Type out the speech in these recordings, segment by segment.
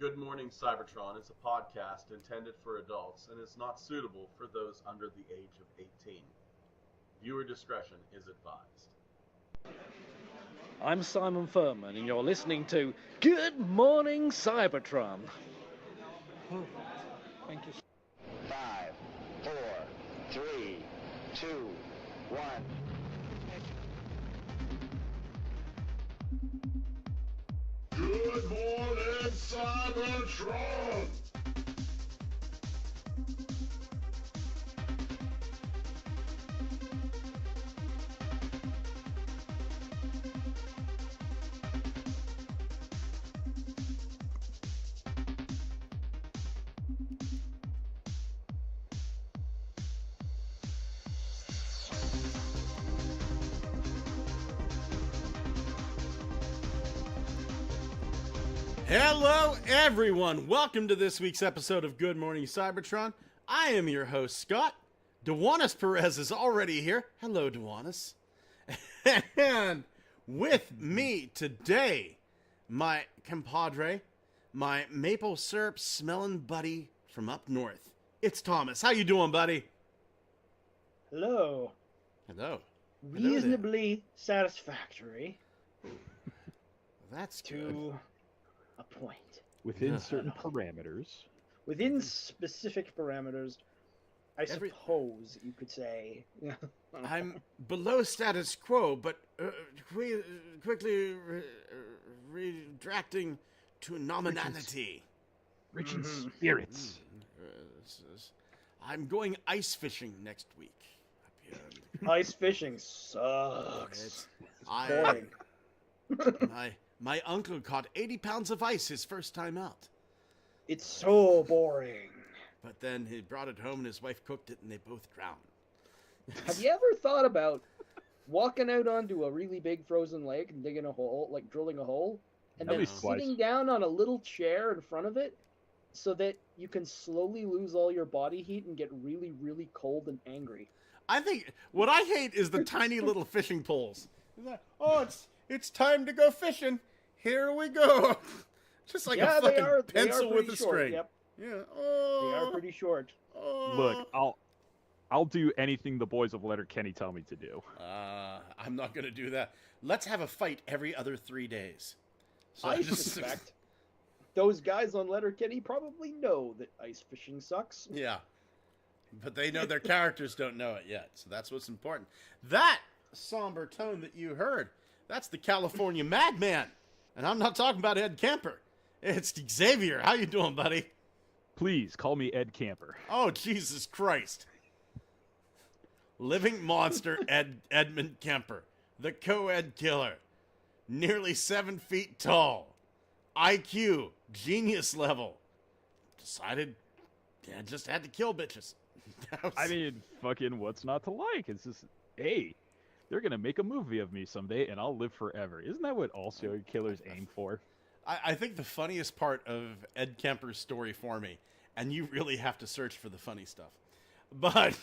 Good Morning Cybertron is a podcast intended for adults and is not suitable for those under the age of 18. Viewer discretion is advised. I'm Simon Furman, and you're listening to Good Morning Cybertron. Thank you. 5, 4, 3, 2, 1. Good morning, Cybertron! Hello, everyone. Welcome to this week's episode of Good Morning Cybertron. I am your host, Scott. Duanis Perez is already here. Hello, Duanis. And with me today, my compadre, my maple syrup smelling buddy from up north. It's Thomas. How you doing, buddy? Hello. Hello. Reasonably satisfactory That's good. to a point. Within certain parameters. Within specific parameters, I suppose you could say. I'm below status quo, but quickly retracting to nominality. Rich in spirits. I'm going ice fishing next week. Ice fishing sucks. Boring. My uncle caught 80 pounds of ice his first time out. It's so boring. But then he brought it home and his wife cooked it and they both drowned. Have you ever thought about walking out onto a really big frozen lake and digging a hole, like drilling a hole, and At then least twice. sitting down on a little chair in front of it so that you can slowly lose all your body heat and get really, really cold and angry? I think what I hate is the tiny little fishing poles. Oh, it's time to go fishing. Here we go. Just like a fucking pencil with a string. Yep. Yeah. Oh. They are pretty short. Oh. Look, I'll do anything the boys of Letterkenny tell me to do. I'm not going to do that. Let's have a fight every other 3 days. So I suspect those guys on Letterkenny probably know that ice fishing sucks. Yeah. But they know their characters don't know it yet. So that's what's important. That somber tone that you heard, that's the California Madman. And I'm not talking about Ed Kemper. It's Xavier. How you doing, buddy? Please, call me Ed Camper. Oh, Jesus Christ. Living monster Edmund Kemper. The co-ed killer. Nearly 7 feet tall. IQ. Genius level. Decided, yeah, just had to kill bitches. I mean, fucking what's not to like? It's just, hey, they're going to make a movie of me someday and I'll live forever. Isn't that what all serial killers aim for? I think the funniest part of Ed Kemper's story for me, and you really have to search for the funny stuff, but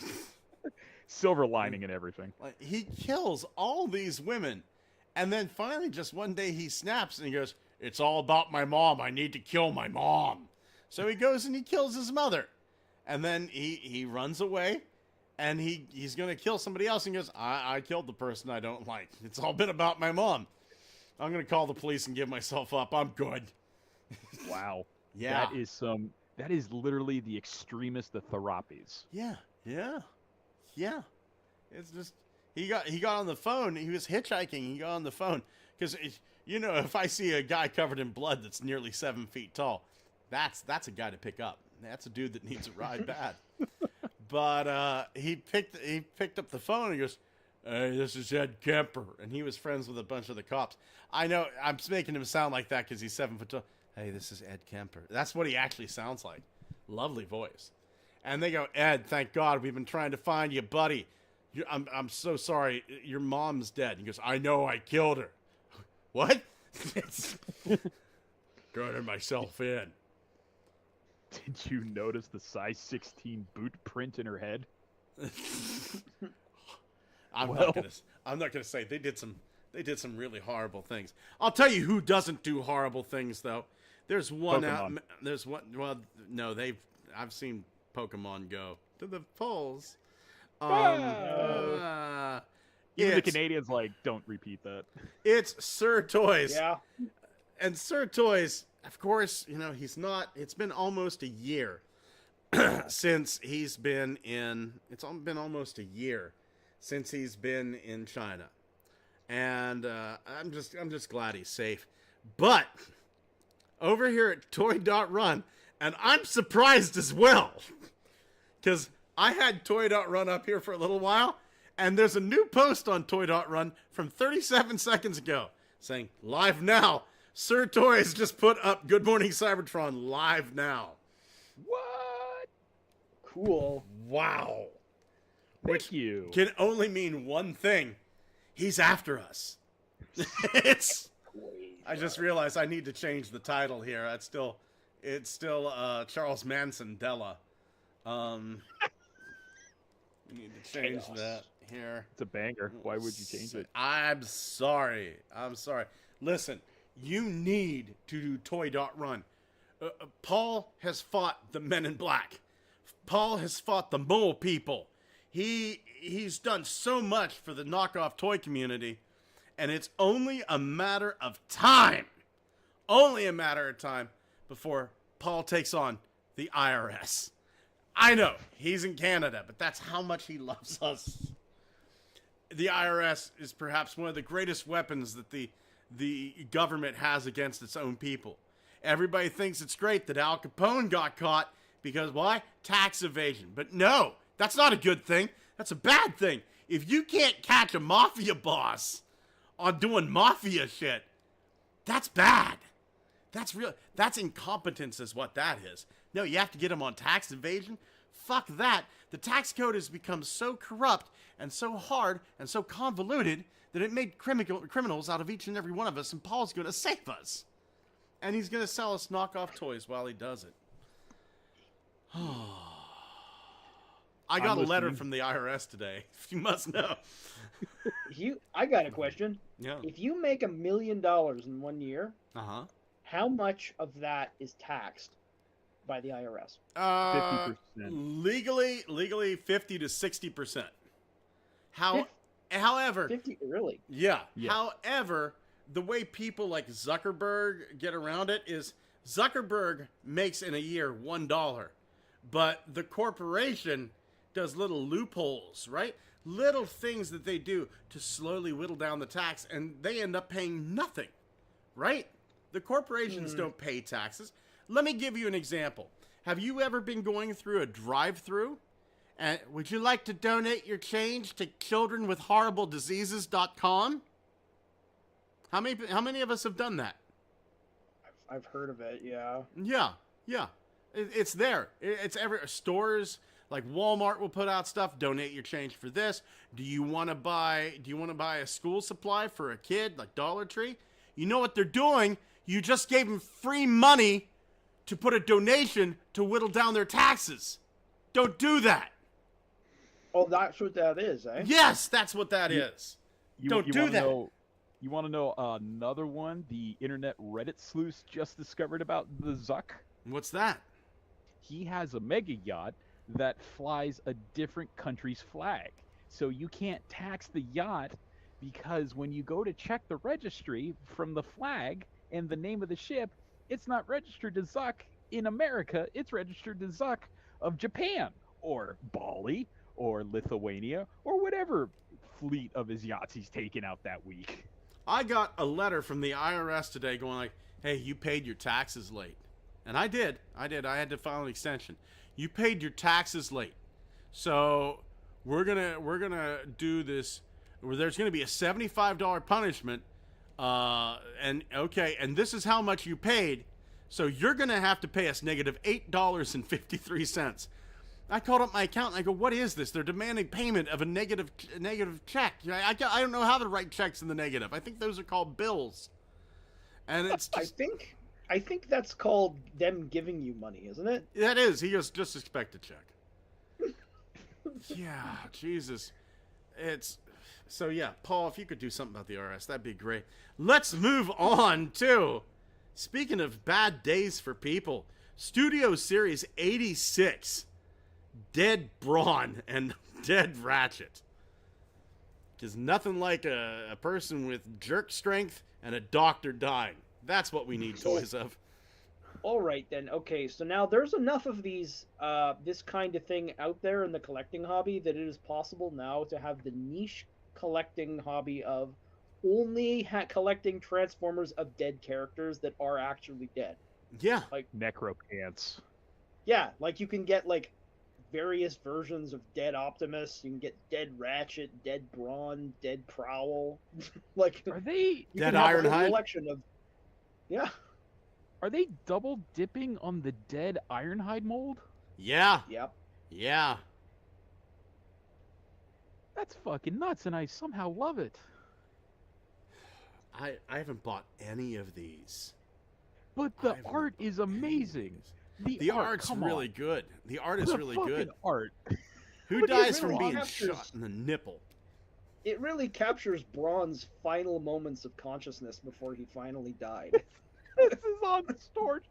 Silver lining and everything. like, he kills all these women, and then finally just one day he snaps and he goes, "It's all about my mom. I need to kill my mom." So he goes and he kills his mother, and then he runs away, and he's going to kill somebody else and he goes, I killed the person I don't like. It's all been about my mom. I'm going to call the police and give myself up. I'm good. Wow. Yeah. That is literally the extremist of therapies. Yeah. It's just he got on the phone. He was hitchhiking. He got on the phone because if I see a guy covered in blood that's nearly 7 feet tall, that's a guy to pick up. That's a dude that needs a ride bad. But he picked up the phone and he goes, "Hey, this is Ed Kemper," and he was friends with a bunch of the cops. I know I'm making him sound like that because he's 7 foot tall. "Hey, this is Ed Kemper." That's what he actually sounds like. Lovely voice. And they go, "Ed, thank God we've been trying to find you, buddy. I'm so sorry. Your mom's dead." He goes, "I know, I killed her." What? Turning myself in. Did you notice the size 16 boot print in her head? I'm not gonna say they did some really horrible things. I'll tell you who doesn't do horrible things though. There's one out. Pokemon. There's one. Well, no, I've seen Pokemon go to the polls. Even the It's- Canadians don't repeat that. It's Sir Toys. Yeah. And Sir Toys, of course, he's not. It's been almost a year since he's been in. It's been almost a year since he's been in China, and I'm just glad he's safe. But over here at Toy.Run, and I'm surprised as well, because I had Toy.Run up here for a little while, and there's a new post on Toy.Run from 37 seconds ago saying, live now. Sir Toys just put up Good Morning Cybertron live now. What? Cool. Wow. Thank you. Can only mean one thing. He's after us. I just realized I need to change the title here. It's still Charles Manson Della. We need to change that here. It's a banger. Why would you change it? I'm sorry. Listen, you need to do Toy.Run. Paul has fought the Men in Black. Paul has fought the mole people. He's done so much for the knockoff toy community, and it's only a matter of time. Only a matter of time before Paul takes on the IRS. I know, he's in Canada, but that's how much he loves us. The IRS is perhaps one of the greatest weapons that the government has against its own people. Everybody thinks it's great that Al Capone got caught because, why? Tax evasion. But no, that's not a good thing. That's a bad thing. If you can't catch a mafia boss on doing mafia shit, that's bad. That's real. That's incompetence is what that is. No, you have to get him on tax evasion. Fuck that. The tax code has become so corrupt and so hard and so convoluted that it made criminals out of each and every one of us, and Paul's going to save us. And he's going to sell us knockoff toys while he does it. I got a letter from the IRS today. You must know. I got a question. Yeah. If you make $1 million in 1 year, how much of that is taxed by the IRS? 50%. Legally 50 to 60%. However, 50, really? yeah. Yeah. However, the way people like Zuckerberg get around it is Zuckerberg makes in a year $1, but the corporation does little loopholes, right? Little things that they do to slowly whittle down the tax, and they end up paying nothing, right? The corporations don't pay taxes. Let me give you an example. Have you ever been going through a drive-through? And would you like to donate your change to childrenwithhorriblediseases.com? How many of us have done that? I've heard of it, yeah. Yeah. It's there. It's every stores like Walmart will put out stuff. Donate your change for this. Do you want to buy a school supply for a kid like Dollar Tree? You know what they're doing? You just gave them free money to put a donation to whittle down their taxes. Don't do that. Oh, that's what that is, eh? Yes, that's what that is. Don't do that. You want to know another one the internet Reddit sleuths just discovered about the Zuck? What's that? He has a mega yacht that flies a different country's flag. So you can't tax the yacht because when you go to check the registry from the flag and the name of the ship, it's not registered to Zuck in America. It's registered to Zuck of Japan or Bali or Lithuania or whatever fleet of his yachts he's taken out that week. I got a letter from the IRS today going like, hey, you paid your taxes late. And I did. I had to file an extension. You paid your taxes late. So we're gonna do this where there's gonna be a $75 punishment. And this is how much you paid. So you're gonna have to pay us negative $8.53. I called up my accountant. I go, what is this? They're demanding payment of a negative check. I don't know how to write checks in the negative. I think those are called bills. And it's just, I think that's called them giving you money, isn't it? that is. He goes, just expect a check. Yeah, Jesus. So yeah, Paul, if you could do something about the IRS, that'd be great. Let's move on to Speaking of bad days for people, Studio Series 86, Dead Brawn and Dead Ratchet. Because nothing like a person with jerk strength and a doctor dying. That's what we need toys of. All right then. Okay, so now there's enough of these, this kind of thing out there in the collecting hobby that it is possible now to have the niche collecting hobby of only collecting Transformers of dead characters that are actually dead. Yeah. Like Necropants. Yeah, like you can get like various versions of Dead Optimus. You can get Dead Ratchet, Dead Brawn, Dead Prowl. Like Are they you Dead can have a whole Ironhide? collection of. Yeah. are they double dipping on the dead Ironhide mold? Yeah. Yep. Yeah. That's fucking nuts, and I somehow love it. I haven't bought any of these. But I the haven't art bought is any of amazing. these. The art's come really on. good. The art is The really fucking good. art. Who But it dies really from being captures- shot in the nipple? It really captures Braun's final moments of consciousness before he finally died. This is on the store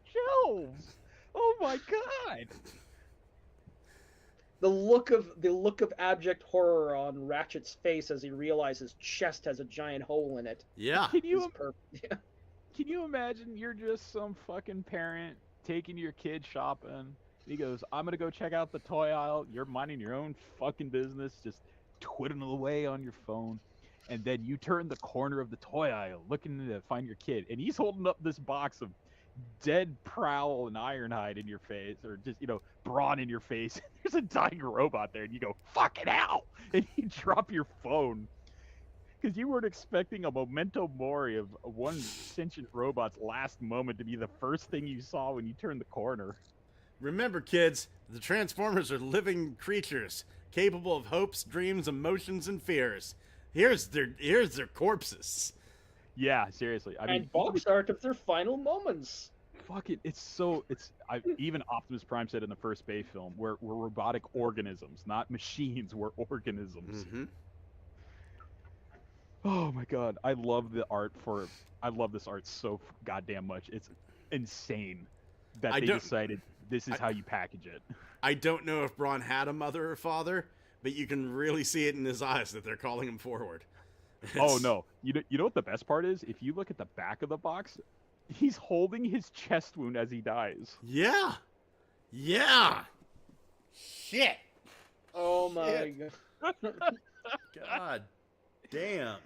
shelves. Oh my god. The look of abject horror on Ratchet's face as he realizes his chest has a giant hole in it. Yeah. Can you Is perfect. Can you imagine you're just some fucking parent taking your kid shopping? He goes, I'm gonna go check out the toy aisle. You're minding your own fucking business, just twiddling away on your phone. And then you turn the corner of the toy aisle looking to find your kid. And he's holding up this box of dead Prowl and Ironhide in your face, or just, Brawn in your face. There's a dying robot there, and you go, fucking hell! And you drop your phone. Because you weren't expecting a memento mori of one sentient robot's last moment to be the first thing you saw when you turned the corner. Remember, kids, the Transformers are living creatures, capable of hopes, dreams, emotions, and fears. Here's their corpses. Yeah, seriously. I mean, And box art of their final moments. fuck it. Even Optimus Prime said in the first Bay film, we're robotic organisms, not machines. We're organisms. Mm-hmm. Oh my god, I love this art so goddamn much. It's insane that I they don't- decided this is how you package it. I don't know if Braun had a mother or father, but you can really see it in his eyes that they're calling him forward. Oh It's- no, you know what the best part is? If you look at the back of the box, he's holding his chest wound as he dies. Yeah. Yeah. Shit. Oh my Shit. god. God damn.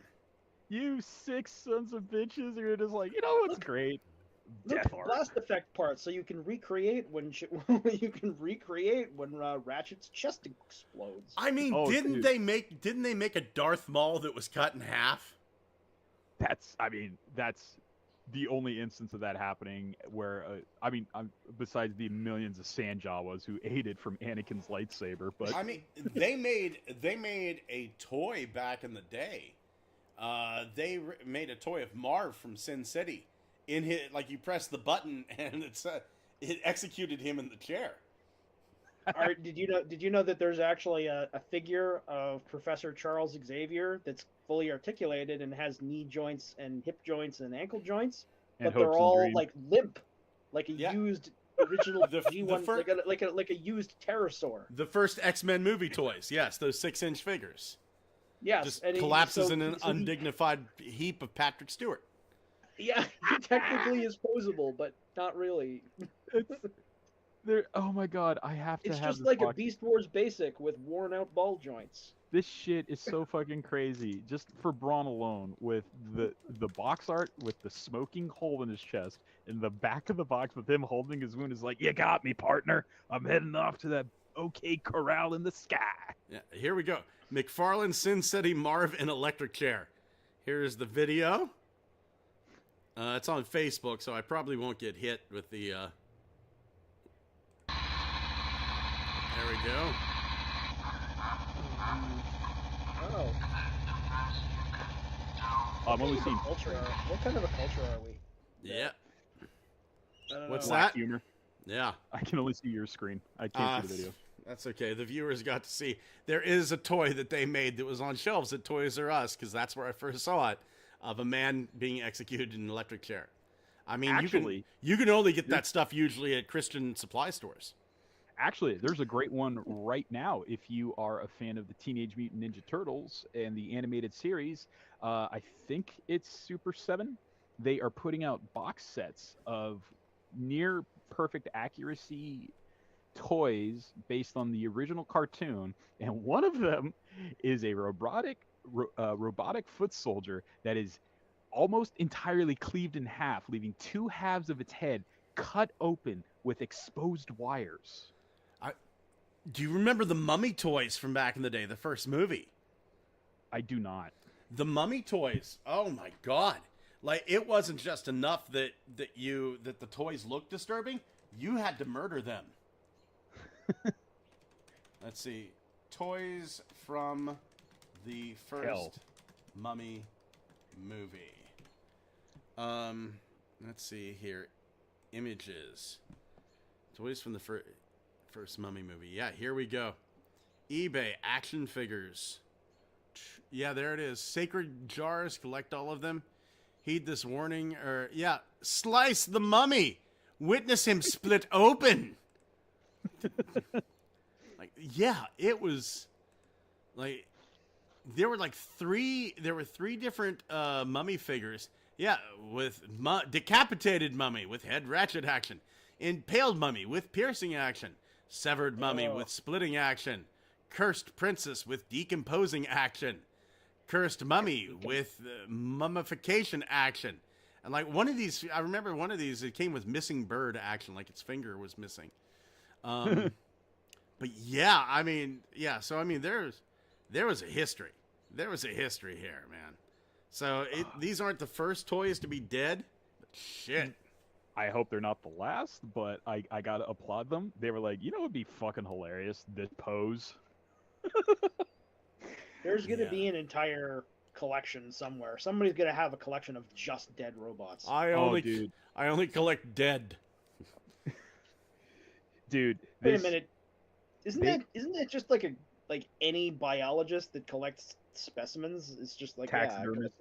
You sick sons of bitches are just like, you know what's great? Look, Death art. blast effect part, so you can recreate when Ratchet's chest explodes. I mean, Oh, didn't dude. they make a Darth Maul that was cut in half? That's the only instance of that happening where, besides the millions of Sand Jawas who ate it from Anakin's lightsaber, but I mean, they made a toy back in the day. Made a toy of Marv from Sin City. You press the button and it executed him in the chair. Did you know that there's actually a figure of Professor Charles Xavier that's fully articulated and has knee joints and hip joints and ankle joints, and but they're hopes and all dreams. like limp, like a Yeah. used original The G1, fir- like a used pterosaur. The first X-Men movie toys, yes, those 6-inch figures. Yes, Just and collapses so- in an so he- undignified heap of Patrick Stewart. Yeah, he technically is posable, but not really. Oh my god, I have to It's have just this like a box. Beast Wars basic with worn out ball joints. This shit is so fucking crazy. Just for Braun alone, with the box art with the smoking hole in his chest, and the back of the box with him holding his wound is like, you got me, partner. I'm heading off to that OK Corral in the sky. Yeah, here we go. McFarlane Sin City Marv in electric chair. Here's the video. It's on Facebook, so I probably won't get hit with the. There we go. Oh, I'm only seeing what kind of a culture are we? Yeah. I don't What's know. that? black humor. Yeah. I can only see your screen. I can't see the video. That's okay. The viewers got to see. There is a toy that they made that was on shelves at Toys R Us, because that's where I first saw it, of a man being executed in an electric chair. I mean, Actually, you can only get that stuff usually at Christian supply stores. Actually, there's a great one right now. If you are a fan of the Teenage Mutant Ninja Turtles and the animated series, I think it's Super 7. They are putting out box sets of near perfect accuracy toys based on the original cartoon, and one of them is a robotic foot soldier that is almost entirely cleaved in half, leaving two halves of its head cut open with exposed wires. Do you remember the Mummy toys from back in the day, the first movie? I do not. The Mummy toys. Oh my god. Like, it wasn't just enough that the toys looked disturbing. You had to murder them. Let's see. Toys from the first Mummy movie. Let's see here. Images. Toys from the first Mummy movie. Yeah, here we go. eBay action figures. Yeah, there it is. Sacred jars. Collect all of them. Heed this warning. Or yeah, slice the mummy. Witness him split open. Like, yeah, it was like there were three different mummy figures. Yeah, with decapitated mummy with head ratchet action, impaled mummy with piercing action, severed mummy with splitting action, cursed princess with decomposing action, cursed mummy with mummification action. And like one of these, I remember one of these, it came with missing bird action, like its finger was missing. But yeah, I mean, yeah. So I mean, there was a history. There was a history here, man. So these aren't the first toys to be dead. But shit. I hope they're not the last, but I gotta applaud them. They were like, you know what would be fucking hilarious? This pose. There's gonna be an entire collection somewhere. Somebody's gonna have a collection of just dead robots. I only collect dead. Dude, wait a minute. Isn't that just like any biologist that collects specimens? It's just like taxidermist.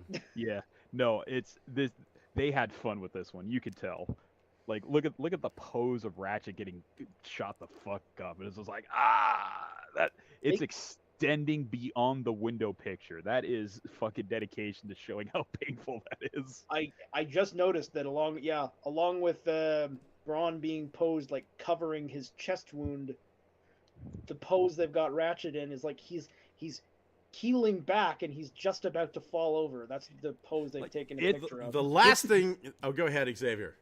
Yeah, yeah. No, it's this. They had fun with this one. You could tell. Like, look at the pose of Ratchet getting shot the fuck up, and it's just like it's extending beyond the window picture. That is fucking dedication to showing how painful that is. I just noticed that along with Braun being posed like covering his chest wound, the pose they've got Ratchet in is like he's keeling back and he's just about to fall over. That's the pose they've taken a picture of. The last thing... Oh, go ahead, Xavier.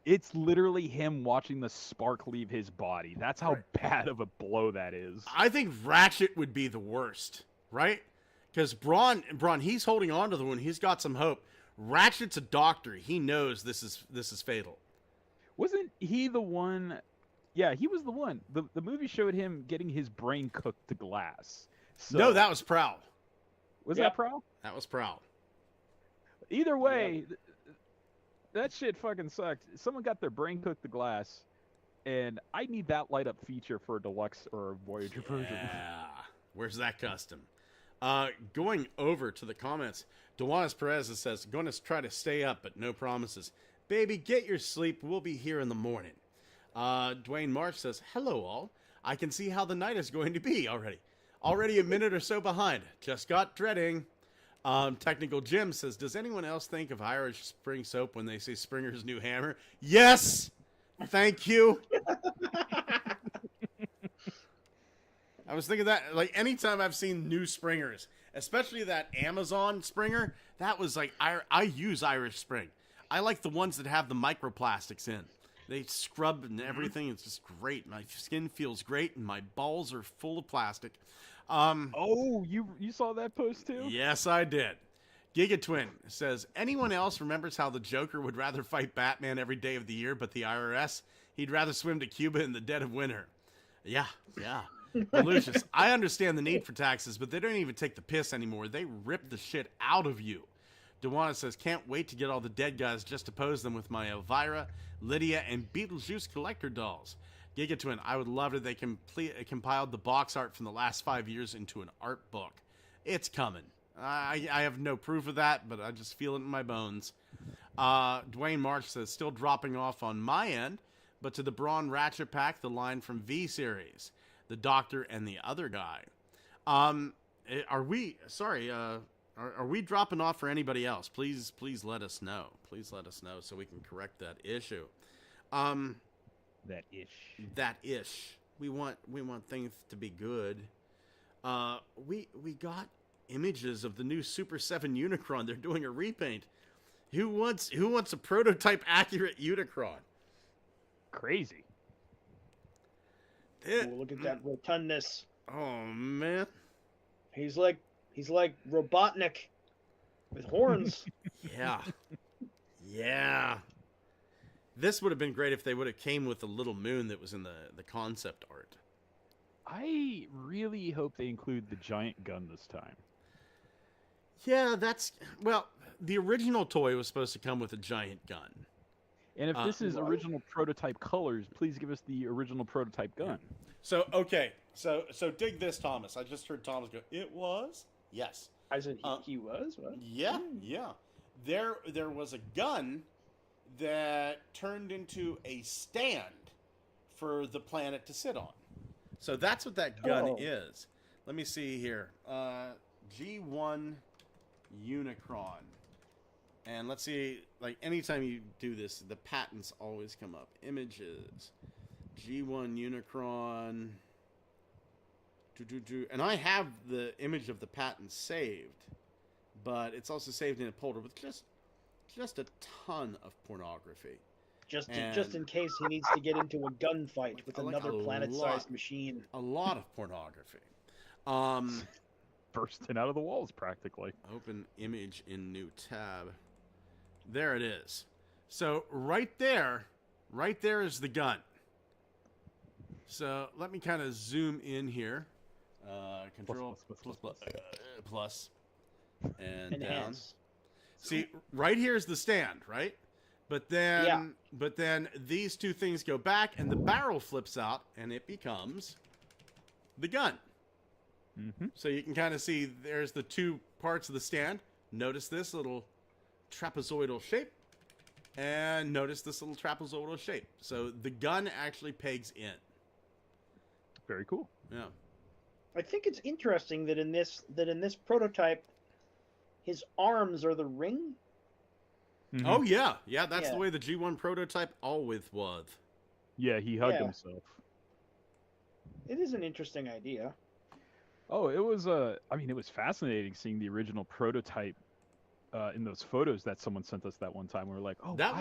It's literally him watching the spark leave his body. That's how bad of a blow that is. I think Ratchet would be the worst, right? Because Braun, he's holding on to the wound. He's got some hope. Ratchet's a doctor. He knows this is fatal. Wasn't he the one... Yeah, he was the one. The movie showed him getting his brain cooked to glass. So, no, that was Prowl. Was that Prowl? That was Prowl. Either way, that shit fucking sucked. Someone got their brain cooked to glass, and I need that light up feature for a deluxe or Voyager version. Yeah. Where's that custom? Going over to the comments, Dewanis Perez says, going to try to stay up, but no promises. Baby, get your sleep. We'll be here in the morning. Dwayne Marsh says, hello all. I can see how the night is going to be already. Already a minute or so behind. Just got dreading. Technical Jim says, does anyone else think of Irish Spring soap when they say Springer's new hammer? Yes! Thank you. I was thinking that, like, anytime I've seen new Springers, especially that Amazon Springer, that was like, I use Irish Spring. I like the ones that have the microplastics in. They scrub and everything. It's just great. My skin feels great, and my balls are full of plastic. You saw that post too? Yes, I did. Gigatwin says, anyone else remembers how the Joker would rather fight Batman every day of the year but the IRS? He'd rather swim to Cuba in the dead of winter. Yeah. Lucius, I understand the need for taxes, but they don't even take the piss anymore. They rip the shit out of you. Dewana says, can't wait to get all the dead guys just to pose them with my Elvira, Lydia, and Beetlejuice collector dolls. Gigatwin, I would love it if they compiled the box art from the last 5 years into an art book. It's coming. I have no proof of that, but I just feel it in my bones. Dwayne March says, still dropping off on my end, but to the Braun Ratchet Pack, the line from V-Series, the Doctor and the other guy. Are we dropping off for anybody else? Please let us know. Please let us know so we can correct that issue. That ish. We want things to be good. We got images of the new Super 7 Unicron. They're doing a repaint. Who wants a prototype accurate Unicron? Crazy. Look at that rotundness. Oh man. He's like Robotnik with horns. Yeah. Yeah. This would have been great if they would have came with the little moon that was in the concept art. I really hope they include the giant gun this time. Yeah, the original toy was supposed to come with a giant gun. And if this is original prototype colors, please give us the original prototype gun. So, okay. So dig this, Thomas. I just heard Thomas go, it was? Yes. I said he was? What? Yeah, yeah. There was a gun that turned into a stand for the planet to sit on. So that's what that gun is. Let me see here. G1 Unicron. And let's see, like, anytime you do this, the patents always come up. Images. G1 Unicron. And I have the image of the patent saved, but it's also saved in a folder with just a ton of pornography. Just in case he needs to get into a gunfight with another planet-sized machine. A lot of pornography. Bursting out of the walls, practically. Open image in new tab. There it is. So right there is the gun. So let me kind of zoom in here. Control plus and enhance. Down. See, right here is the stand, right? But then these two things go back, and the barrel flips out, and it becomes the gun. Mm-hmm. So you can kind of see there's the two parts of the stand. Notice this little trapezoidal shape, and notice this little trapezoidal shape. So the gun actually pegs in. Very cool. Yeah. I think it's interesting that in this prototype, his arms are the ring. Mm-hmm. Oh yeah, that's the way the G1 prototype always was. Yeah, he hugged himself. It is an interesting idea. Oh, it was it was fascinating seeing the original prototype in those photos that someone sent us that one time. We were like, oh, that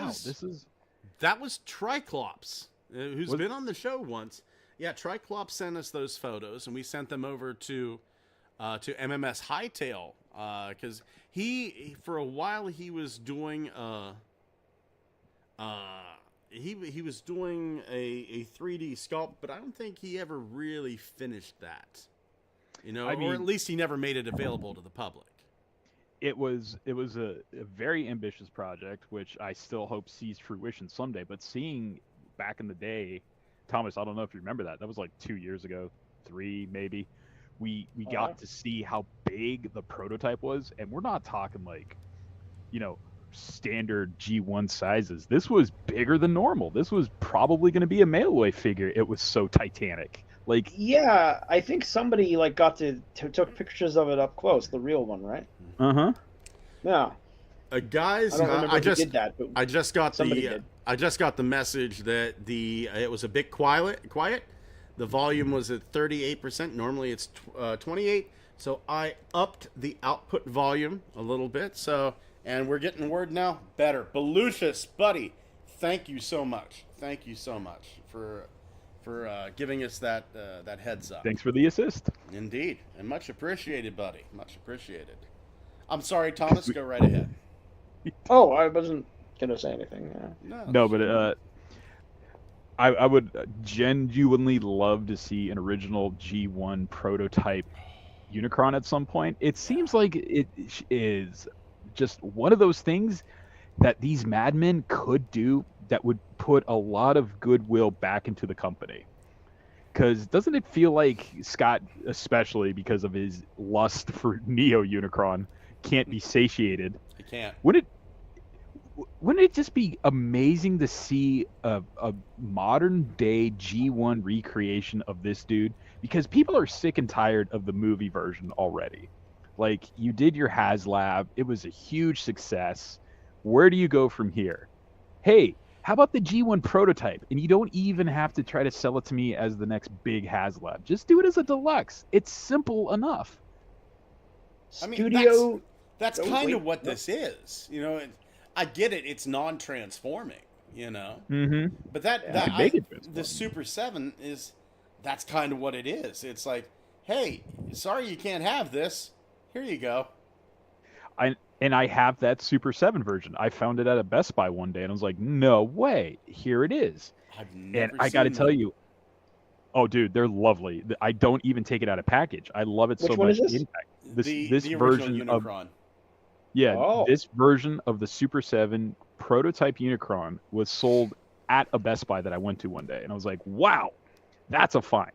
was Triclops, who's been on the show once. Yeah, Triclops sent us those photos, and we sent them over to MMS Hightail because he for a while he was doing he was doing a 3D sculpt, but I don't think he ever really finished that. Or at least he never made it available to the public. It was a very ambitious project, which I still hope sees fruition someday. But seeing back in the day, Thomas, I don't know if you remember that. That was like 2 years ago, 3 maybe. We got to see how big the prototype was, and we're not talking like, standard G1 sizes. This was bigger than normal. This was probably going to be a mail-away figure. It was so titanic. Like, yeah, I think somebody got took pictures of it up close, the real one, right? Uh-huh. Yeah. Guys, I don't remember who did that, but I just got did. I just got the message that it was a bit quiet. The volume was at 38%. Normally it's 28. So I upped the output volume a little bit. And we're getting word now. Better. Belucius, buddy, thank you so much. Thank you so much for giving us that heads up. Thanks for the assist. Indeed, and much appreciated, buddy. Much appreciated. I'm sorry, Thomas. Go right ahead. Oh, I wasn't gonna say anything. No, but I would genuinely love to see an original G1 prototype Unicron at some point. It seems like it is just one of those things that these madmen could do that would put a lot of goodwill back into the company. Because doesn't it feel like Scott, especially because of his lust wouldn't it just be amazing to see a modern day G1 recreation of this dude? Because people are sick and tired of the movie version already. Like, you did your HasLab, it was a huge success. Where do you go from here? Hey, how about the G1 prototype? And you don't even have to try to sell it to me as the next big HasLab. Just do it as a deluxe. It's simple enough. I mean, Studio. that's Oh, kind wait, of what no. this is. You know, I get it. It's non-transforming, you know. Mm-hmm. But that Yeah, make it the transforming. Super 7 is, that's kind of what it is. It's like, hey, sorry you can't have this. Here you go. I have that Super 7 version. I found it at a Best Buy one day, and I was like, no way. Here it is. I've never And I got to seen tell them. you, oh, dude, they're lovely. I don't even take it out of package. I love it Which so one much. is this? In fact, this the original version of Unicron. Oh. this version of the Super 7 prototype Unicron was sold at a Best Buy that I went to one day, and I was like, wow, that's a find.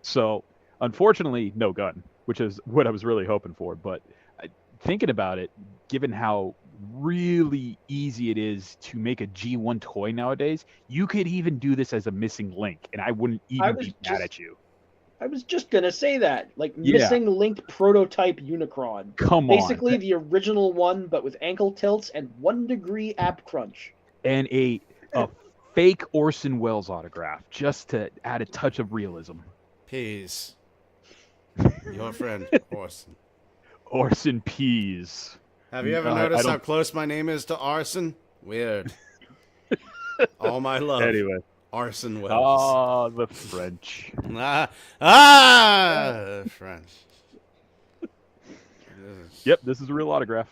So, unfortunately, no gun, which is what I was really hoping for. But thinking about it, given how really easy it is to make a G1 toy nowadays, you could even do this as a missing link, and I wouldn't even was be mad just- at you. I was just gonna say that, like Yeah. missing linked prototype Unicron. Come Basically on. the original one, but with ankle tilts and 1 degree app crunch. And a fake Orson Welles autograph, just to add a touch of realism. Peace. Your friend, Orson. Orson Pease. Have you ever I noticed how don't- close my name is to arson? Weird. All my love. Anyway. Arson Welles. The French. French. Yep, this is a real autograph.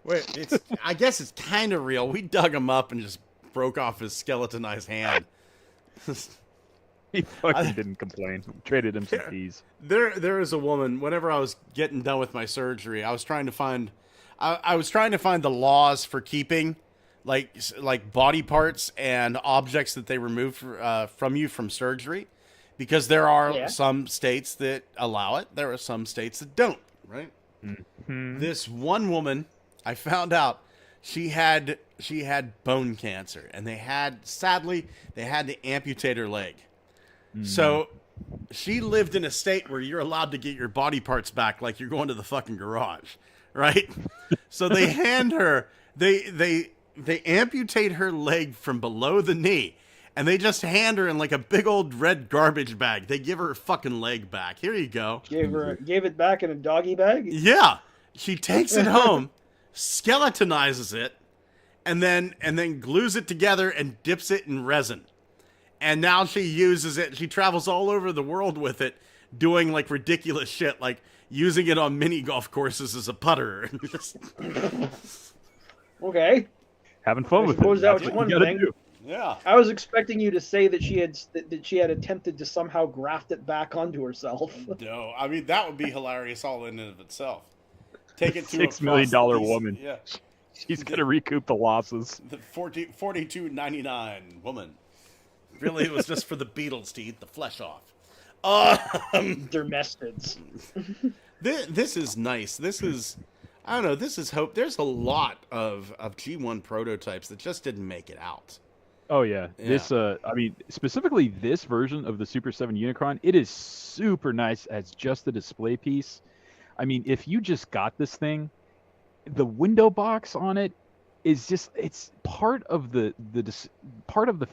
Wait, I guess it's kind of real. We dug him up and just broke off his skeletonized hand. He fucking didn't complain. Traded him some peas. There is a woman. Whenever I was getting done with my surgery, I was trying to find the laws for keeping like body parts and objects that they remove from you from surgery, because there are some states that allow it. There are some states that don't. Right. Mm-hmm. This one woman, I found out she had bone cancer, and sadly they had to amputate her leg. So she lived in a state where you're allowed to get your body parts back like you're going to the fucking garage, right? So they hand her, they amputate her leg from below the knee, and they just hand her in like a big old red garbage bag. They give her her fucking leg back. Here you go. Gave it back in a doggy bag. Yeah. She takes it home, skeletonizes it, and then glues it together and dips it in resin. And now she uses it. She travels all over the world with it, doing like ridiculous shit, like using it on mini golf courses as a putter. Okay. Having fun I with suppose it. that That's was what one you gotta thing. do. Yeah. I was expecting you to say that she had attempted to somehow graft it back onto herself. No, I mean that would be hilarious all in and of itself. Take it to $6 a million prosthesis. woman. Yeah. She's gonna recoup the losses. The $42.99 woman. Really, it was just for the Beatles to eat the flesh off. Dermestids. This is nice. This is, I don't know, this is hope. There's a lot of G1 prototypes that just didn't make it out. Oh yeah. This I mean, specifically this version of the Super 7 Unicron, it is super nice as just a display piece. I mean, if you just got this thing, the window box on it is just, it's part of the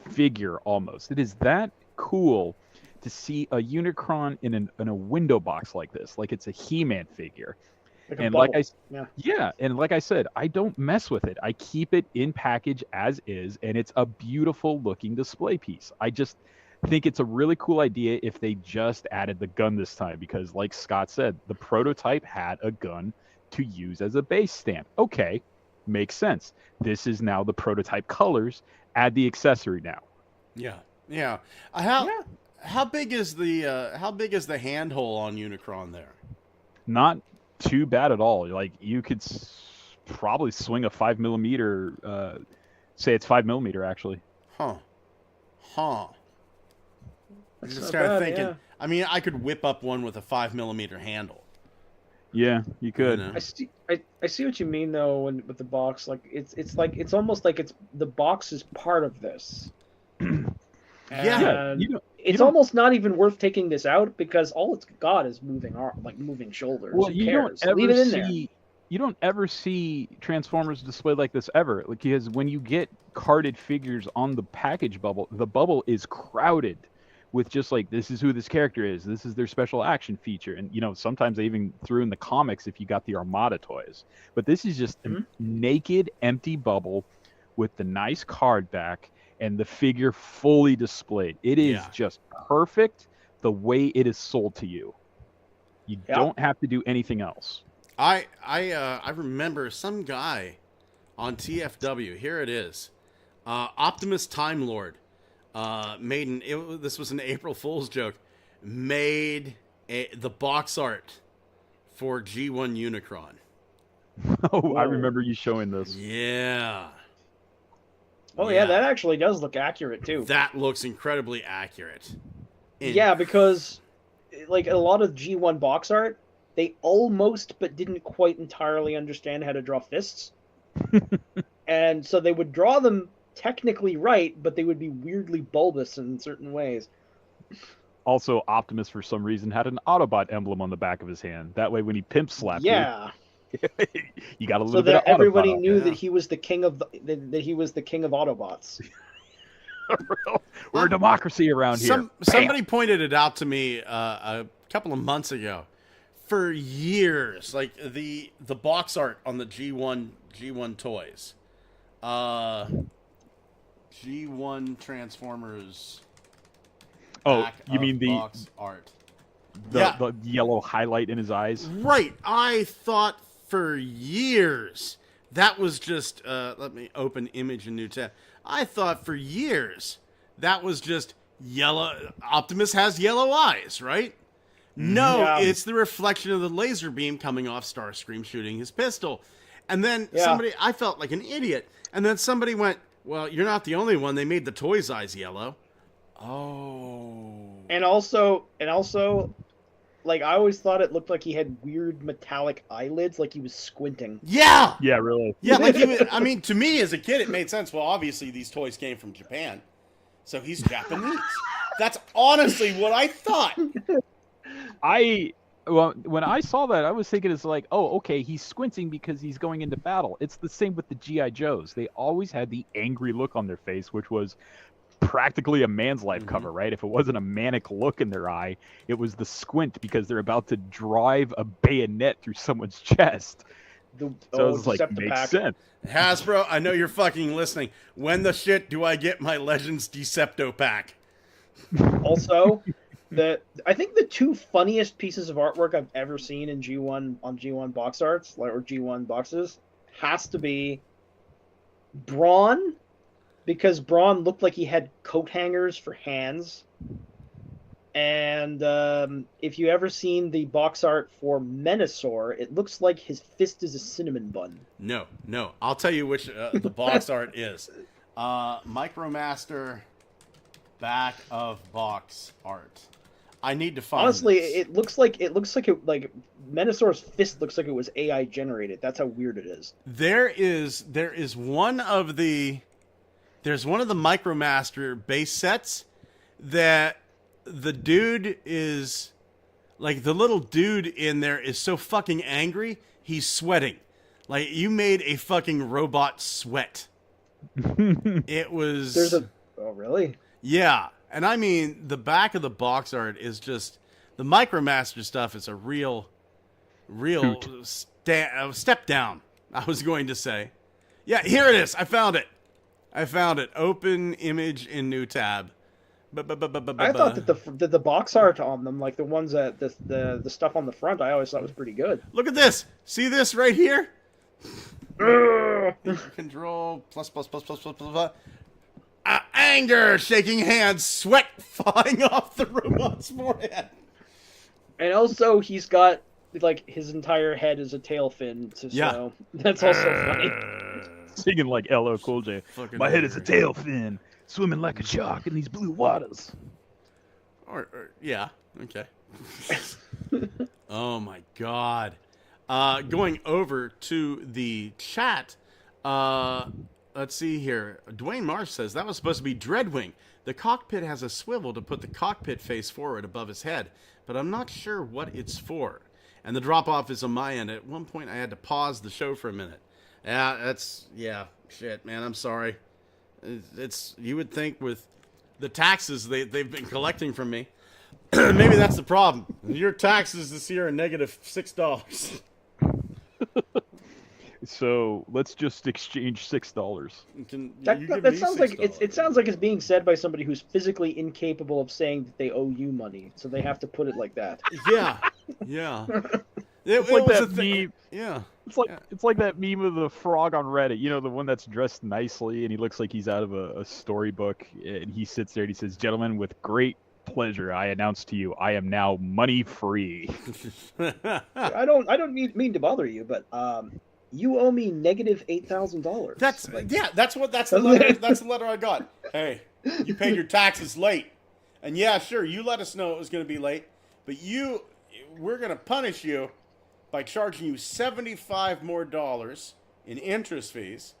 figure almost. It is that cool to see a Unicron in a window box like this, like it's a He-Man figure. And like I said, I don't mess with it. I keep it in package as is, and it's a beautiful looking display piece. I just think it's a really cool idea if they just added the gun this time, because like Scott said, the prototype had a gun to use as a base stamp. Okay, makes sense. This is now the prototype colors. Add the accessory now. Yeah. How big is the handhole on Unicron there? Not too bad at all. Like you could probably swing a 5mm. Say it's 5mm actually. Huh. I'm That's just not kind of bad, thinking. yeah. I mean, I could whip up one with a 5mm handle. Yeah, you could. You know? I see what you mean though with the box. Like it's almost like the box is part of this. Yeah, And it's almost not even worth taking this out because all it's got is moving shoulders. Well, Who you cares? don't ever Leave it in there. see you don't ever see Transformers displayed like this ever. Like, because when you get carded figures on the package bubble, the bubble is crowded with just like, this is who this character is, this is their special action feature, and sometimes they even threw in the comics if you got the Armada toys. But this is just a naked, empty bubble with the nice card back and the figure fully displayed. It is just perfect the way it is sold to you. You don't have to do anything else. I remember some guy on TFW. Here it is, Optimus Time Lord. This was an April Fool's joke. Made the box art for G1 Unicron. Oh, I remember you showing this. Yeah. Oh yeah, that actually does look accurate too. That looks incredibly accurate. Yeah, because like a lot of G1 box art, they almost but didn't quite entirely understand how to draw fists. And so they would draw them technically right, but they would be weirdly bulbous in certain ways. Also, Optimus for some reason had an Autobot emblem on the back of his hand. That way, when he pimp slapped you, you got a little bit of Autobot. So that everybody knew that he was the king of that he was the king of Autobots. We're a democracy around here. Somebody pointed it out to me a couple of months ago. For years, like the box art on the G1 toys, G1 Transformers. Oh, you mean the box art? The yellow highlight in his eyes? Right. I thought for years that was just. Let me open image in new tab. I thought for years that was just yellow. Optimus has yellow eyes, right? No, it's the reflection of the laser beam coming off Starscream shooting his pistol. And then I felt like an idiot. And then somebody went, well, you're not the only one. They made the toy's eyes yellow. Oh. And also, like, I always thought it looked like he had weird metallic eyelids, like he was squinting. Yeah! Yeah, really. Yeah, like he was, I mean, to me as a kid, it made sense. Well, obviously these toys came from Japan. So he's Japanese. That's honestly what I thought. When I saw that, I was thinking it's like, oh, okay, he's squinting because he's going into battle. It's the same with the G.I. Joes. They always had the angry look on their face, which was practically a man's life cover, right? If it wasn't a manic look in their eye, it was the squint because they're about to drive a bayonet through someone's chest. So it was like, makes sense. Hasbro, I know you're fucking listening. When the shit do I get my Legends Decepto pack? Also... I think the two funniest pieces of artwork I've ever seen in G1 on G1 box arts, or G1 boxes, has to be Brawn, because Brawn looked like he had coat hangers for hands. And if you ever seen the box art for Menasor, it looks like his fist is a cinnamon bun. No. I'll tell you which the box art is. Micromaster back of box art. I need to find. Honestly, this. it looks like Menasor's fist looks like it was AI generated. That's how weird it is. There's one of the Micromaster base sets that the dude is like, the little dude in there is so fucking angry he's sweating. Like, you made a fucking robot sweat. It was. Oh really? Yeah. And I mean, the back of the box art is just, the Micromaster stuff is a real step down, I was going to say. Yeah, here it is. I found it. Open image in new tab. I thought that the box art on them, like the ones that the stuff on the front, I always thought was pretty good. Look at this. See this right here? Control plus. Anger, shaking hands, sweat falling off the robot's forehead. And also, he's got, like, his entire head is a tail fin, so that's also funny. Singing like LL Cool J. My head is a tail fin, swimming like a shark in these blue waters. Or yeah, okay. Oh my god. Going over to the chat, let's see here. Dwayne Marsh says that was supposed to be Dreadwing. The cockpit has a swivel to put the cockpit face forward above his head, but I'm not sure what it's for. And the drop-off is on my end. At one point, I had to pause the show for a minute. Yeah, shit, man, I'm sorry. It's you would think with the taxes they've been collecting from me, maybe that's the problem. Your taxes this year are negative $6. So let's just exchange $6. That sounds like it sounds like it's being said by somebody who's physically incapable of saying that they owe you money, so they have to put it like that. Yeah. It's like that meme. Yeah. It's like that meme of the frog on Reddit. You know, the one that's dressed nicely and he looks like he's out of a storybook, and he sits there and he says, "Gentlemen, with great pleasure, I announce to you, I am now money free." I don't mean to bother you, but you owe me negative $8,000. That's the letter. That's the letter I got. Hey, you paid your taxes late, and yeah, sure, you let us know it was going to be late, but we're going to punish you by charging you $75 more in interest fees,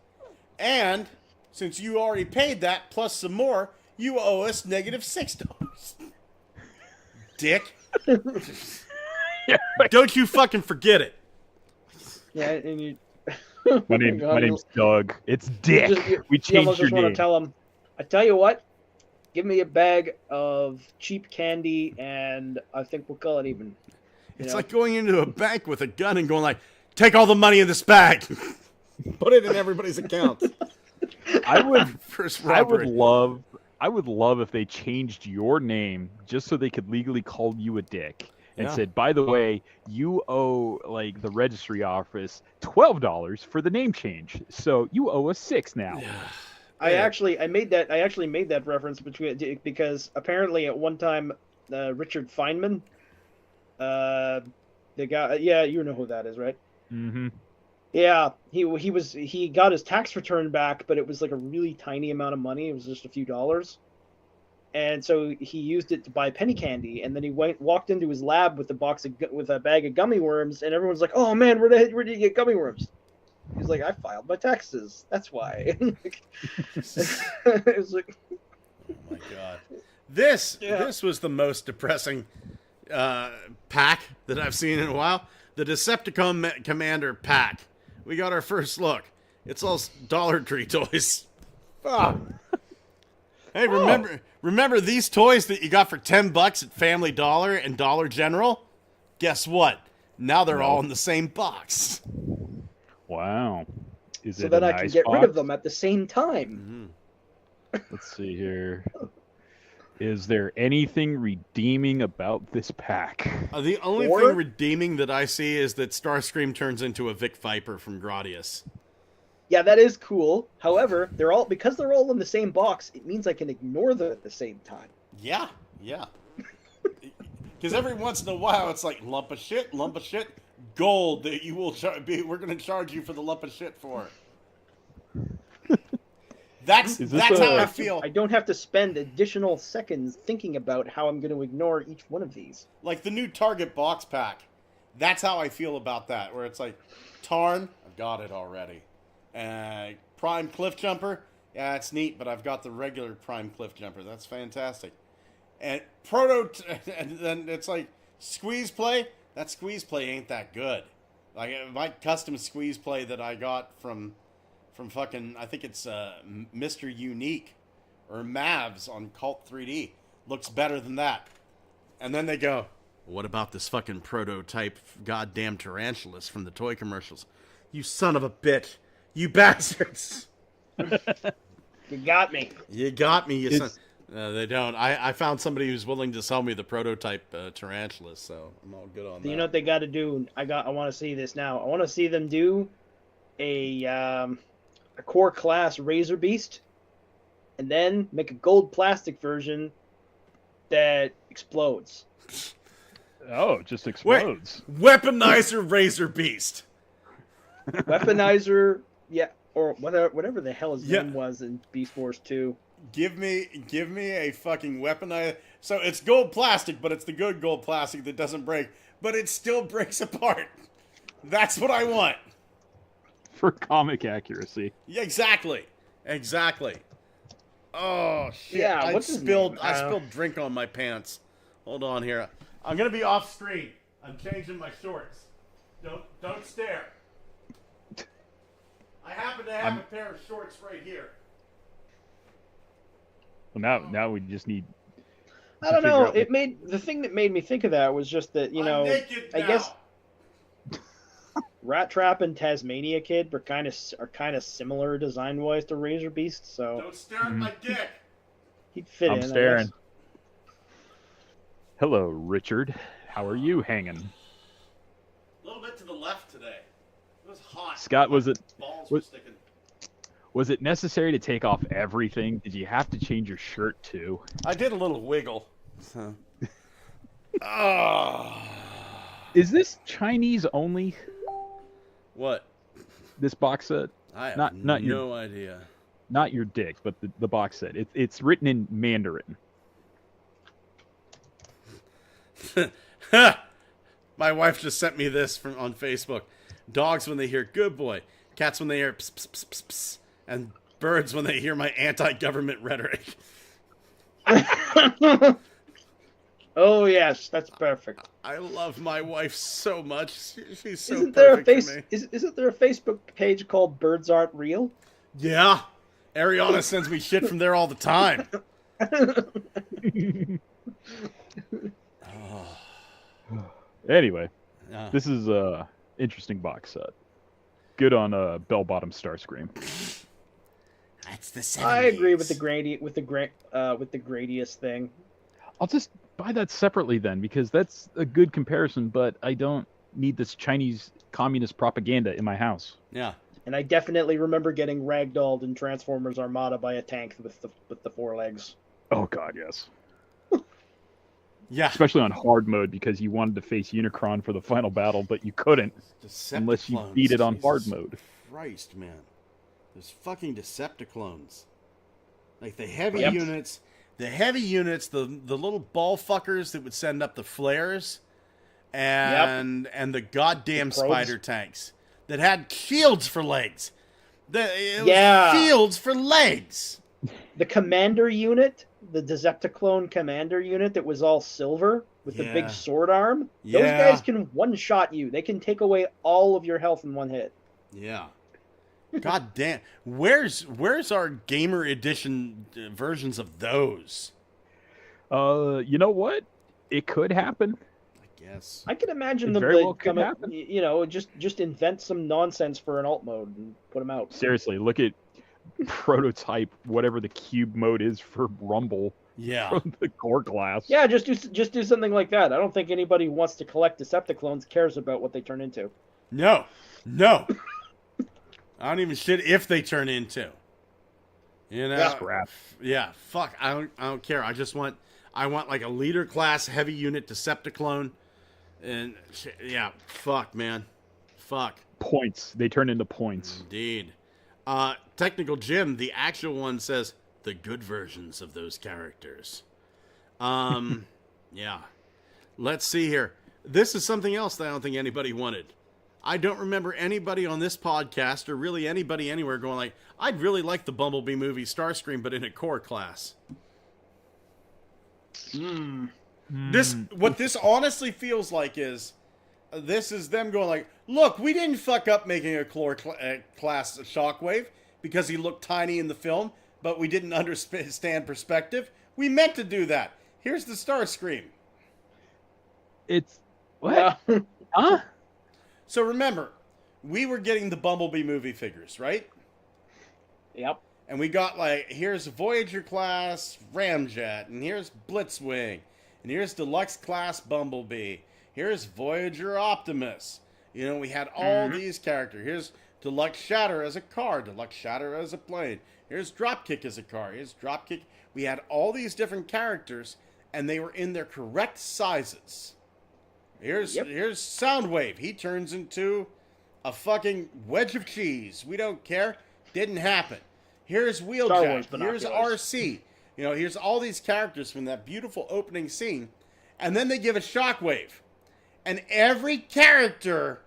and since you already paid that plus some more, you owe us negative $6. Dick. Don't you fucking forget it. Yeah, and you. My name's Doug. It's Dick. We changed your name. Want to tell him. I tell you what. Give me a bag of cheap candy, and I think we'll call it even. It's like going into a bank with a gun and going like, "Take all the money in this bag, put it in everybody's account." I would love if they changed your name just so they could legally call you a dick. And said, by the way, you owe like the registry office $12 for the name change, so you owe us $6 now. I made that reference because apparently at one time, Richard Feynman, the guy, you know who that is, right? Mm-hmm. Yeah, he got his tax return back, but it was like a really tiny amount of money. It was just a few dollars. And so he used it to buy penny candy, and then he walked into his lab with a bag of gummy worms, and everyone's like, "Oh man, where did you get gummy worms?" He's like, "I filed my taxes. That's why." It was like, oh my god, this was the most depressing pack that I've seen in a while. The Decepticon Commander pack. We got our first look. It's all Dollar Tree toys. Oh. Hey, remember these toys that you got for $10 at Family Dollar and Dollar General? Guess what? Now they're all in the same box. Wow. So then I can get rid of them at the same time. Mm-hmm. Let's see here. Is there anything redeeming about this pack? The only thing redeeming that I see is that Starscream turns into a Vic Viper from Gradius. Yeah, that is cool. However, because they're all in the same box, it means I can ignore them at the same time. Yeah. Because every once in a while, it's like lump of shit, gold that you will we're going to charge you for the lump of shit for. That's how I feel. I don't have to spend additional seconds thinking about how I'm going to ignore each one of these. Like the new Target box pack. That's how I feel about that, where it's like, Tarn, I've got it already. Prime Cliff Jumper, yeah, it's neat, but I've got the regular Prime Cliff Jumper. That's fantastic. And and then it's like Squeeze Play. That Squeeze Play ain't that good. Like my custom Squeeze Play that I got from fucking, I think it's Mr. Unique or Mavs on Cult 3D looks better than that. And then they go, what about this fucking prototype goddamn tarantulas from the toy commercials? You son of a bitch. You bastards. You got me. You got me, you son. They don't. I found somebody who's willing to sell me the prototype tarantulas, so I'm all good on that. You know what they got to do? I want to see this now. I want to see them do a core class Razor Beast, and then make a gold plastic version that explodes. Oh, it just explodes. Weaponizer Razor Beast. Weaponizer, yeah, or whatever the hell his name was in Beast Wars 2. Give me a fucking weaponizer. So it's gold plastic, but it's the good gold plastic that doesn't break, but it still breaks apart. That's what I want. For comic accuracy. Yeah, exactly. Exactly. Oh shit! Yeah, I what's his spilled. name? I spilled drink on my pants. Hold on here. I'm gonna be off screen. I'm changing my shorts. Don't stare. I happen to have a pair of shorts right here. Well, now we just need. I don't know. The thing that made me think of that was just that I'm naked I now. guess Rat Trap and Tasmania Kid are kind of similar design wise to Razor Beast, so Don't stare at my dick. he'd fit in. I'm I staring. guess. Hello, Richard. How are you hanging? A little bit to the left today. It was hot. Scott, was it Balls were sticking. was it necessary to take off everything? Did you have to change your shirt too? I did a little wiggle. So. Oh. Is this Chinese only? What? This box set? I have Not no your idea. not your dick, but the box set. It's written in Mandarin. My wife just sent me this on Facebook. Dogs when they hear good boy, cats when they hear pss, pss, pss, pss, pss, and birds when they hear my anti-government rhetoric. Oh yes, that's perfect. I love my wife so much. She's so Isn't there perfect for me. Isn't there a Facebook page called Birds Aren't Real? Yeah. Ariana sends me shit from there all the time. Anyway, Yeah. this is a interesting box set. Good on Bell Bottom Starscream. That's the 70s. I agree with the Gradius thing. I'll just buy that separately then, because that's a good comparison. But I don't need this Chinese communist propaganda in my house. Yeah. And I definitely remember getting ragdolled in Transformers Armada by a tank with the four legs. Oh God, yes. Yeah. Especially on hard mode, because you wanted to face Unicron for the final battle, but you couldn't unless you beat it on hard mode. Christ, man. There's fucking Decepticlones. Like the heavy Yep. units, the little ball fuckers that would send up the flares, and the goddamn The probes. spider tanks that had shields for legs. It was Yeah. shields for legs. The commander unit, the Decepticlone commander unit that was all silver with the Yeah. big sword arm. Yeah. Those guys can one-shot you. They can take away all of your health in one hit. Yeah. God damn. Where's our gamer edition versions of those? You know what? It could happen. I guess. I can imagine It them very like, well could happen. just invent some nonsense for an alt mode and put them out. Seriously, look at prototype whatever the cube mode is for Rumble Yeah. from the core glass. Yeah, just do something like that. I don't think anybody who wants to collect Decepticlones cares about what they turn into. No. I don't even shit if they turn into. You know. Yeah. Crap. Yeah. Fuck. I don't care. I want like a leader class heavy unit Decepticlone, and yeah. Fuck, man. Fuck. Points. They turn into points. Indeed. Technical Jim, the actual one says the good versions of those characters. Yeah. Let's see here. This is something else that I don't think anybody wanted. I don't remember anybody on this podcast or really anybody anywhere going like, I'd really like the Bumblebee movie Starscream, but in a core class. What this honestly feels like is, this is them going like, look, we didn't fuck up making a core class Shockwave because he looked tiny in the film, but we didn't understand perspective. We meant to do that. Here's the Starscream. It's what? Huh? So remember, we were getting the Bumblebee movie figures, right? Yep. And we got like, here's Voyager class Ramjet, and here's Blitzwing, and here's Deluxe class Bumblebee. Here's Voyager Optimus. You know, we had all these characters. Here's Deluxe Shatter as a car, Deluxe Shatter as a plane. Here's Dropkick as a car. Here's Dropkick. We had all these different characters, and they were in their correct sizes. Here's Soundwave. He turns into a fucking wedge of cheese. We don't care. Didn't happen. Here's Wheeljack. Here's RC. You know, here's all these characters from that beautiful opening scene. And then they give a Shockwave. And every character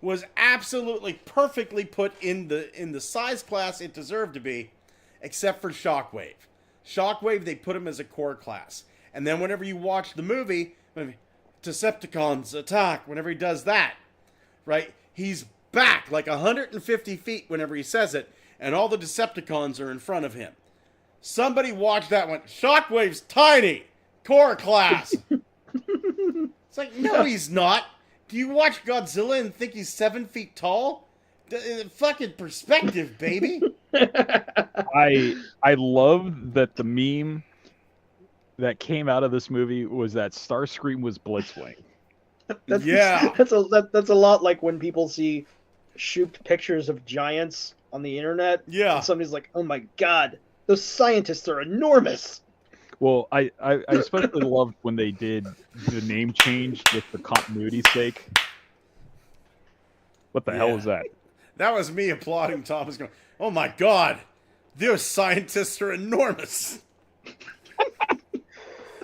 was absolutely perfectly put in the size class it deserved to be, except for Shockwave. Shockwave, they put him as a core class. And then whenever you watch the movie, Decepticons attack, whenever he does that, right, he's back like 150 feet whenever he says it, and all the Decepticons are in front of him. Somebody watched that and went, Shockwave's tiny! Core class! It's like, no, he's not. Do you watch Godzilla and think he's 7 feet tall? Fucking perspective, baby. I love that the meme that came out of this movie was that Starscream was Blitzwing. Yeah. That's a lot like when people see shooped pictures of giants on the internet. Yeah. And somebody's like, oh my god, those scientists are enormous. Well, I especially loved when they did the name change just for continuity's sake. What the hell was that? That was me applauding Thomas going, oh my god, those scientists are enormous.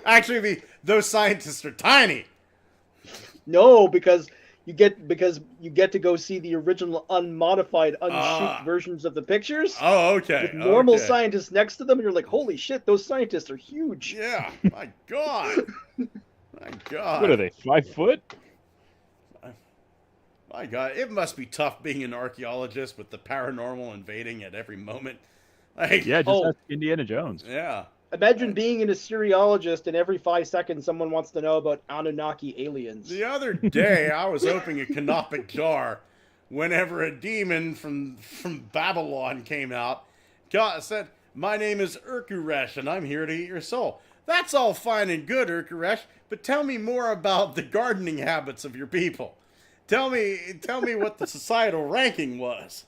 Actually, those scientists are tiny. No, because you get to go see the original unmodified, unshooped versions of the pictures. Oh, okay. With normal scientists next to them, and you're like, holy shit, those scientists are huge. Yeah, my god. My god. What are they, 5 foot? My god, it must be tough being an archaeologist with the paranormal invading at every moment. Like, Yeah, just ask Indiana Jones. Yeah. Imagine being an Assyriologist and every 5 seconds someone wants to know about Anunnaki aliens. The other day, I was opening a canopic jar whenever a demon from Babylon came out. God said, my name is Urkuresh, and I'm here to eat your soul. That's all fine and good, Urkuresh, but tell me more about the gardening habits of your people. Tell me what the societal ranking was.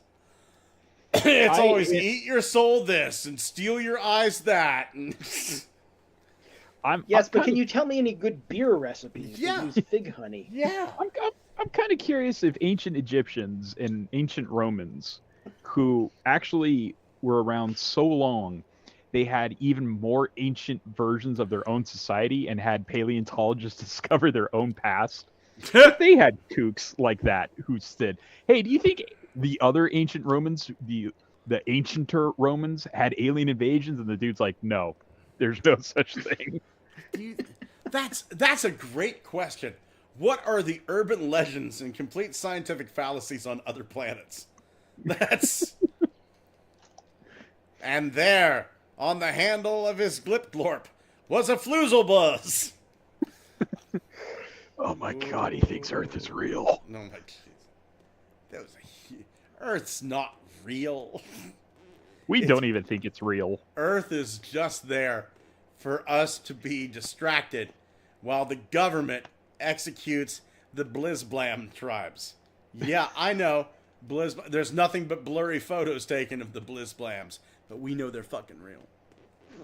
It's always eat your soul this and steal your eyes that. But can you tell me any good beer recipes? Yeah. That use fig honey. Yeah. I'm kind of curious if ancient Egyptians and ancient Romans, who actually were around so long, they had even more ancient versions of their own society and had paleontologists discover their own past. If they had kooks like that who said, hey, do you think the other ancient Romans, the ancienter Romans, had alien invasions? And the dude's like, no, there's no such thing. That's a great question. What are the urban legends and complete scientific fallacies on other planets? And there, on the handle of his Glipglorp, was a Fluzelbuzz. Oh my god, he thinks Earth is real. No, my jeez. Earth's not real. We don't even think it's real. Earth is just there for us to be distracted while the government executes the Blizzblam tribes. Yeah, I know. There's nothing but blurry photos taken of the Blizzblams, but we know they're fucking real.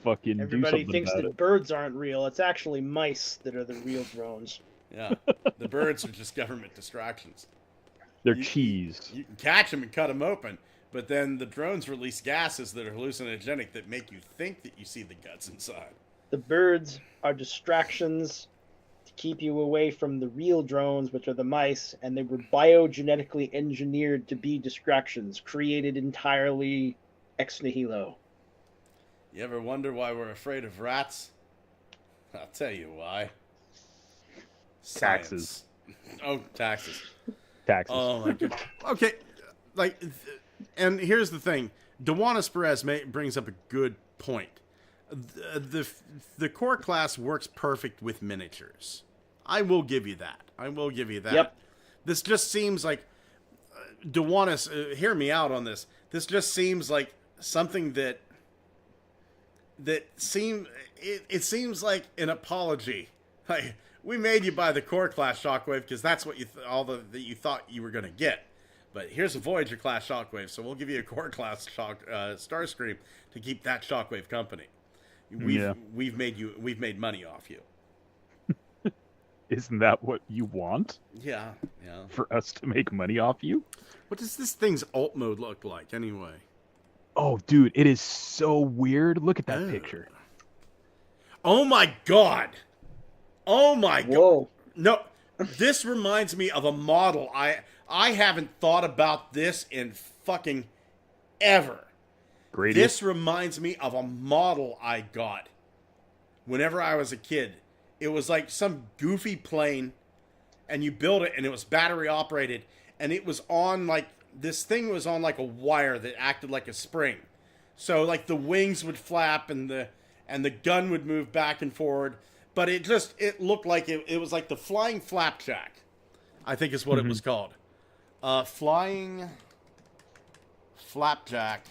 Fucking Everybody do something thinks about that it. birds aren't real. It's actually mice that are the real drones. Yeah, the birds are just government distractions. They're cheese. You can catch them and cut them open, but then the drones release gases that are hallucinogenic that make you think that you see the guts inside. The birds are distractions to keep you away from the real drones, which are the mice, and they were biogenetically engineered to be distractions, created entirely ex nihilo. You ever wonder why we're afraid of rats? I'll tell you why. Taxes. Science. Oh, taxes. Taxes. Oh my god. Okay, and here's the thing. Dewanis Perez brings up a good point. The core class works perfect with miniatures. I will give you that. Yep. This just seems like Dewanis. Hear me out on this. This just seems like something that seems like an apology. Like, we made you buy the core class Shockwave because that's what that you thought you were gonna get. But here's a Voyager class Shockwave, so we'll give you a core class Starscream to keep that Shockwave company. We've made money off you. Isn't that what you want? Yeah. For us to make money off you? What does this thing's alt mode look like anyway? Oh, dude, it is so weird. Look at that picture. Oh my god. Oh my god. Whoa. No, this reminds me of a model I haven't thought about this in fucking ever. Great. This reminds me of a model I got whenever I was a kid. It was like some goofy plane, and you build it, and it was battery operated, and it was on like, this thing was on like a wire that acted like a spring. So like the wings would flap and the gun would move back and forward, but it looked like it was like the flying flapjack, I think is what it was called. Flying flapjack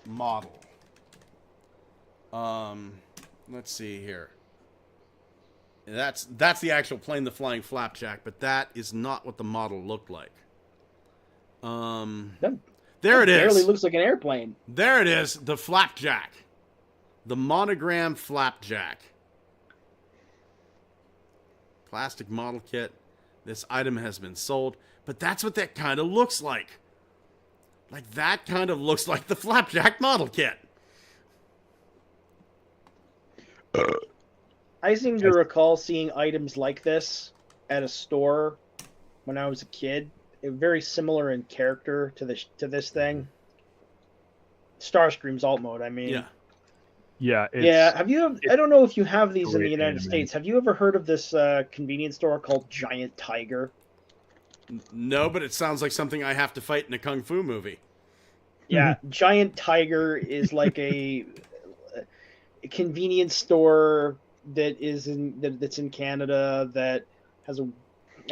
model. Let's see here. That's the actual plane, the flying flapjack, but that is not what the model looked like. There it is. Barely looks like an airplane. There it is, the flapjack. The monogram flapjack. Plastic model kit. This item has been sold, but that's what that kind of looks like. Like, that kind of looks like the flapjack model kit. I seem to recall seeing items like this at a store when I was a kid. Very similar in character to this thing. Starscream's alt mode, I mean. Yeah. Yeah. Have you? I don't know if you have these in the Great United anime. States. Have you ever heard of this convenience store called Giant Tiger? No, but it sounds like something I have to fight in a kung fu movie. Yeah, Giant Tiger is like a convenience store that's in Canada that has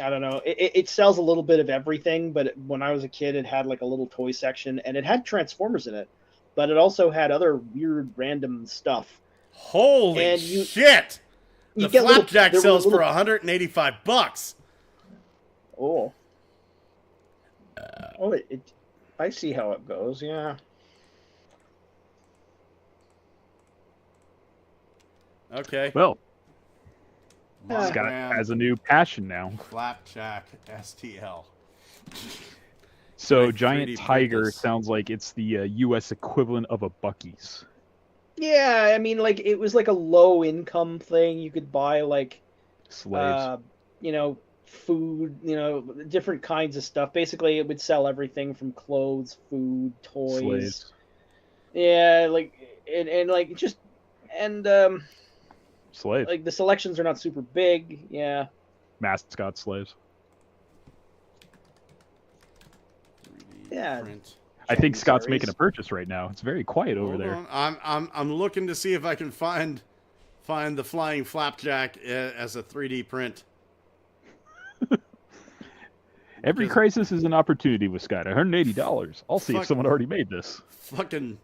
I don't know. It sells a little bit of everything, but when I was a kid, it had like a little toy section, and it had Transformers in it, but it also had other weird, random stuff. Holy shit! The flapjack sells for $185. Oh. I see how it goes. Yeah. Okay. Well, Monogram Scott has a new passion now. flapjack STL. So Like 3D Giant print Tiger this. sounds like it's the U.S. equivalent of a Buc-ee's. Yeah, I mean, like, it was like a low income thing. You could buy like Slaves. food, different kinds of stuff. Basically, it would sell everything from clothes, food, toys. Slaves. Yeah, like Slaves. like the selections are not super big. Yeah. Mascot slaves. 3D Yeah. print. I think Scott's Series. making a purchase right now. It's very quiet over Hold there. on. I'm looking to see if I can find the flying flapjack as a 3D print. Every Because- crisis is an opportunity with Scott. $180. I'll see Fuck. if someone already made this. Fucking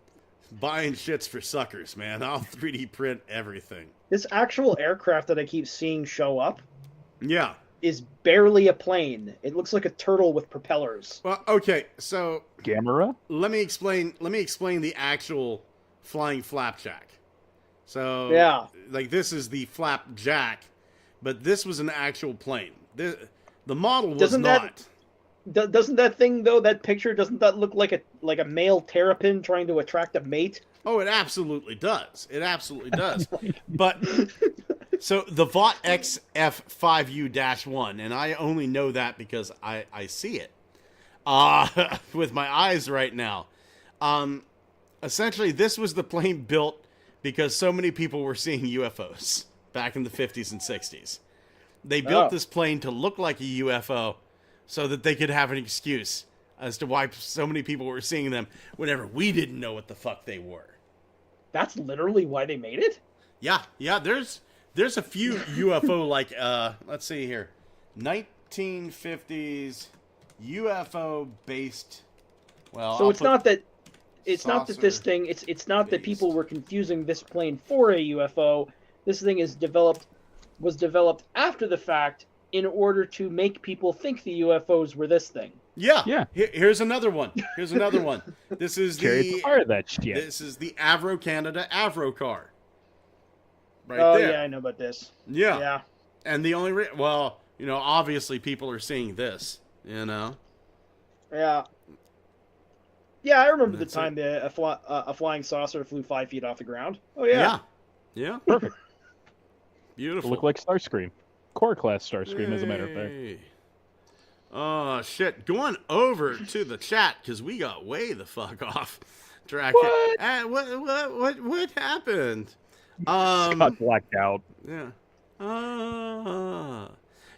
buying shits for suckers, man. I'll 3D print everything. This actual aircraft that I keep seeing show up Yeah. is barely a plane. It looks like a turtle with propellers. Well, okay. So Gamera? let me explain the actual flying flapjack. So Yeah. like this is the flapjack, but this was an actual plane. The model was Doesn't that- not. Doesn't that thing though? That picture doesn't that look like a male terrapin trying to attract a mate? Oh, it absolutely does. It absolutely does. But so the VOT XF5U-1, and I only know that because I see it with my eyes right now. Essentially, this was the plane built because so many people were seeing UFOs back in the 50s and 60s. They built this plane to look like a UFO so that they could have an excuse as to why so many people were seeing them whenever we didn't know what the fuck they were. That's literally why they made it? Yeah. There's a few UFO like let's see here, 1950s UFO based. Well, So I'll it's put not that this saucer thing it's not that people based. were confusing this plane for a UFO. This thing was developed after the fact in order to make people think the UFOs were this thing. Yeah. Yeah. Here's another one. This is Carry the fire that shit. This is the Avro Canada Avro car. Right oh there. yeah, I know about this. Yeah. Yeah. And the only obviously people are seeing this, Yeah. Yeah, I remember the That's time a flying saucer flew 5 feet off the ground. Oh yeah. Yeah. Perfect. Beautiful. Look like Starscream. Core class Starscream, as a matter of fact. Yay. Oh shit! Going over to the chat because we got way the fuck off track. What happened? Scott blacked out. Yeah.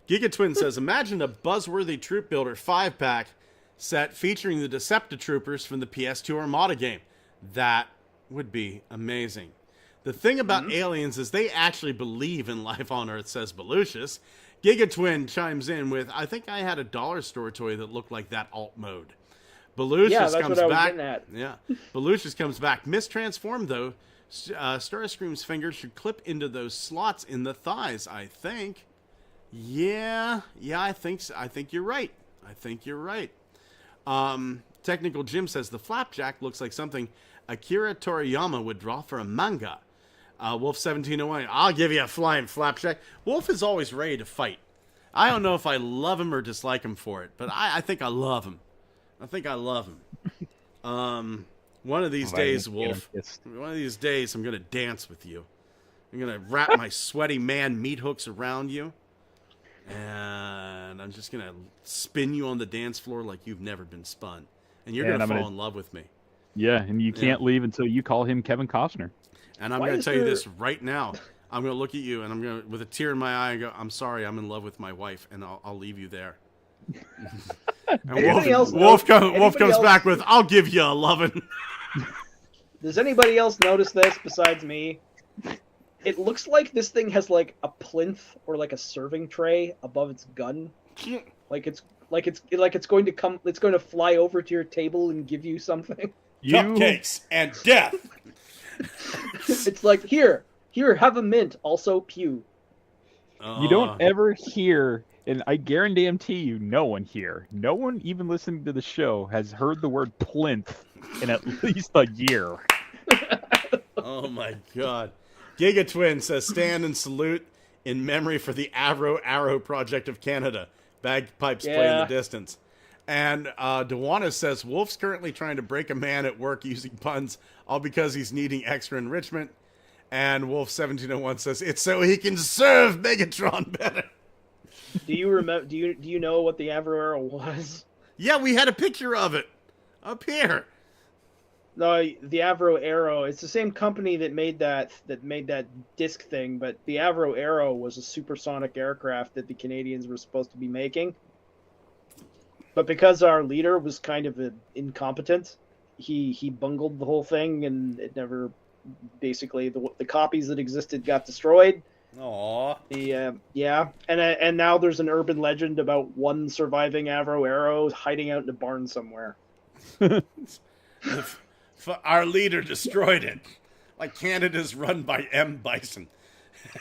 Gigatwin says, imagine a buzzworthy troop builder 5-pack set featuring the Deceptitroopers from the PS2 Armada game. That would be amazing. The thing about aliens is they actually believe in life on Earth, says Belucius. Gigatwin chimes in with, I think I had a dollar store toy that looked like that alt mode. Belucius comes back. Yeah. Belucius comes back. Mistransformed, though. Starscream's fingers should clip into those slots in the thighs, I think. Yeah, I think so. I think you're right. Technical Jim says the flapjack looks like something Akira Toriyama would draw for a manga. Wolf 1701, I'll give you a flying flapjack. Wolf is always ready to fight. I don't know if I love him or dislike him for it, but I think I love him. One of these days, Wolf, one of these days I'm going to dance with you. I'm going to wrap my sweaty man meat hooks around you, and I'm just going to spin you on the dance floor like you've never been spun. And you're going to fall in love with me. Yeah, and you can't leave until you call him Kevin Costner. And I'm going to tell you this right now. I'm going to look at you, and I'm going to, with a tear in my eye, and go, I'm sorry, I'm in love with my wife, and I'll leave you there. And Wolf comes back with, I'll give you a lovin'. Does anybody else notice this besides me? It looks like this thing has like a plinth or like a serving tray above its gun. Like it's going to fly over to your table and give you something. Cupcakes and death. It's like, here, have a mint. Also, pew. You don't ever hear, and I guarantee you, no one even listening to the show has heard the word plinth in at least a year. Oh my god. Gigatwin says, stand and salute in memory for the Arrow Project of Canada. Bagpipes play in the distance. And Dewana says, Wolf's currently trying to break a man at work using puns, all because he's needing extra enrichment. And Wolf 1701 says, it's so he can serve Megatron better. Do you remember? Do you know what the Avro Arrow was? Yeah, we had a picture of it up here. No, the Avro Arrow. It's the same company that made that disc thing, but the Avro Arrow was a supersonic aircraft that the Canadians were supposed to be making. But because our leader was kind of incompetent, he bungled the whole thing, and it never. Basically, the copies that existed got destroyed. Aww. And now there's an urban legend about one surviving Avro Arrow hiding out in a barn somewhere. Our leader destroyed it. Like Canada's run by M. Bison.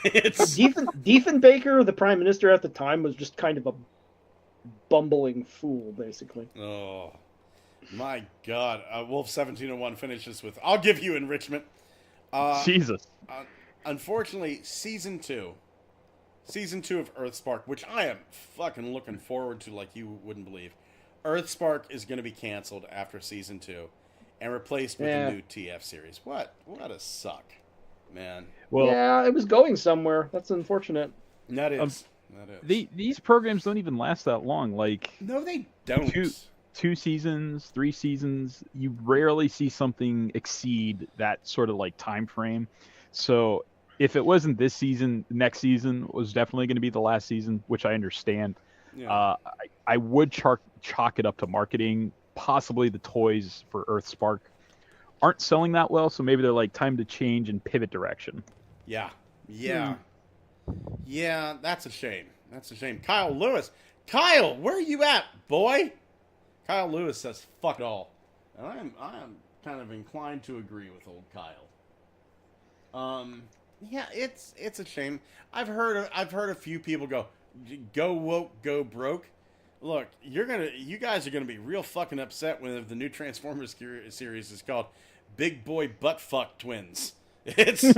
It's Diefenbaker, the prime minister at the time, was just kind of a bumbling fool, basically. Oh, my God. Wolf 1701 finishes with, I'll give you enrichment. Jesus. Unfortunately, Season 2 of Earthspark, which I am fucking looking forward to like you wouldn't believe. Earthspark is going to be canceled after Season 2 and replaced with a new TF series. What a suck, man. Well, yeah, it was going somewhere. That's unfortunate. That is. These programs don't even last that long. Like, no, they don't. 2 seasons, 3 seasons, you rarely see something exceed that sort of like time frame. So if it wasn't this season, next season was definitely going to be the last season, which I understand. Yeah. I would chalk it up to marketing. Possibly the toys for Earthspark aren't selling that well, so maybe they're like, time to change and pivot direction. Yeah, that's a shame. Kyle Lewis. Kyle, where are you at, boy? Kyle Lewis says, fuck all. And I am kind of inclined to agree with old Kyle. Yeah, it's a shame. I've heard a few people go woke, go broke. Look, you guys are gonna be real fucking upset when the new Transformers series is called Big Boy Buttfuck Twins. It's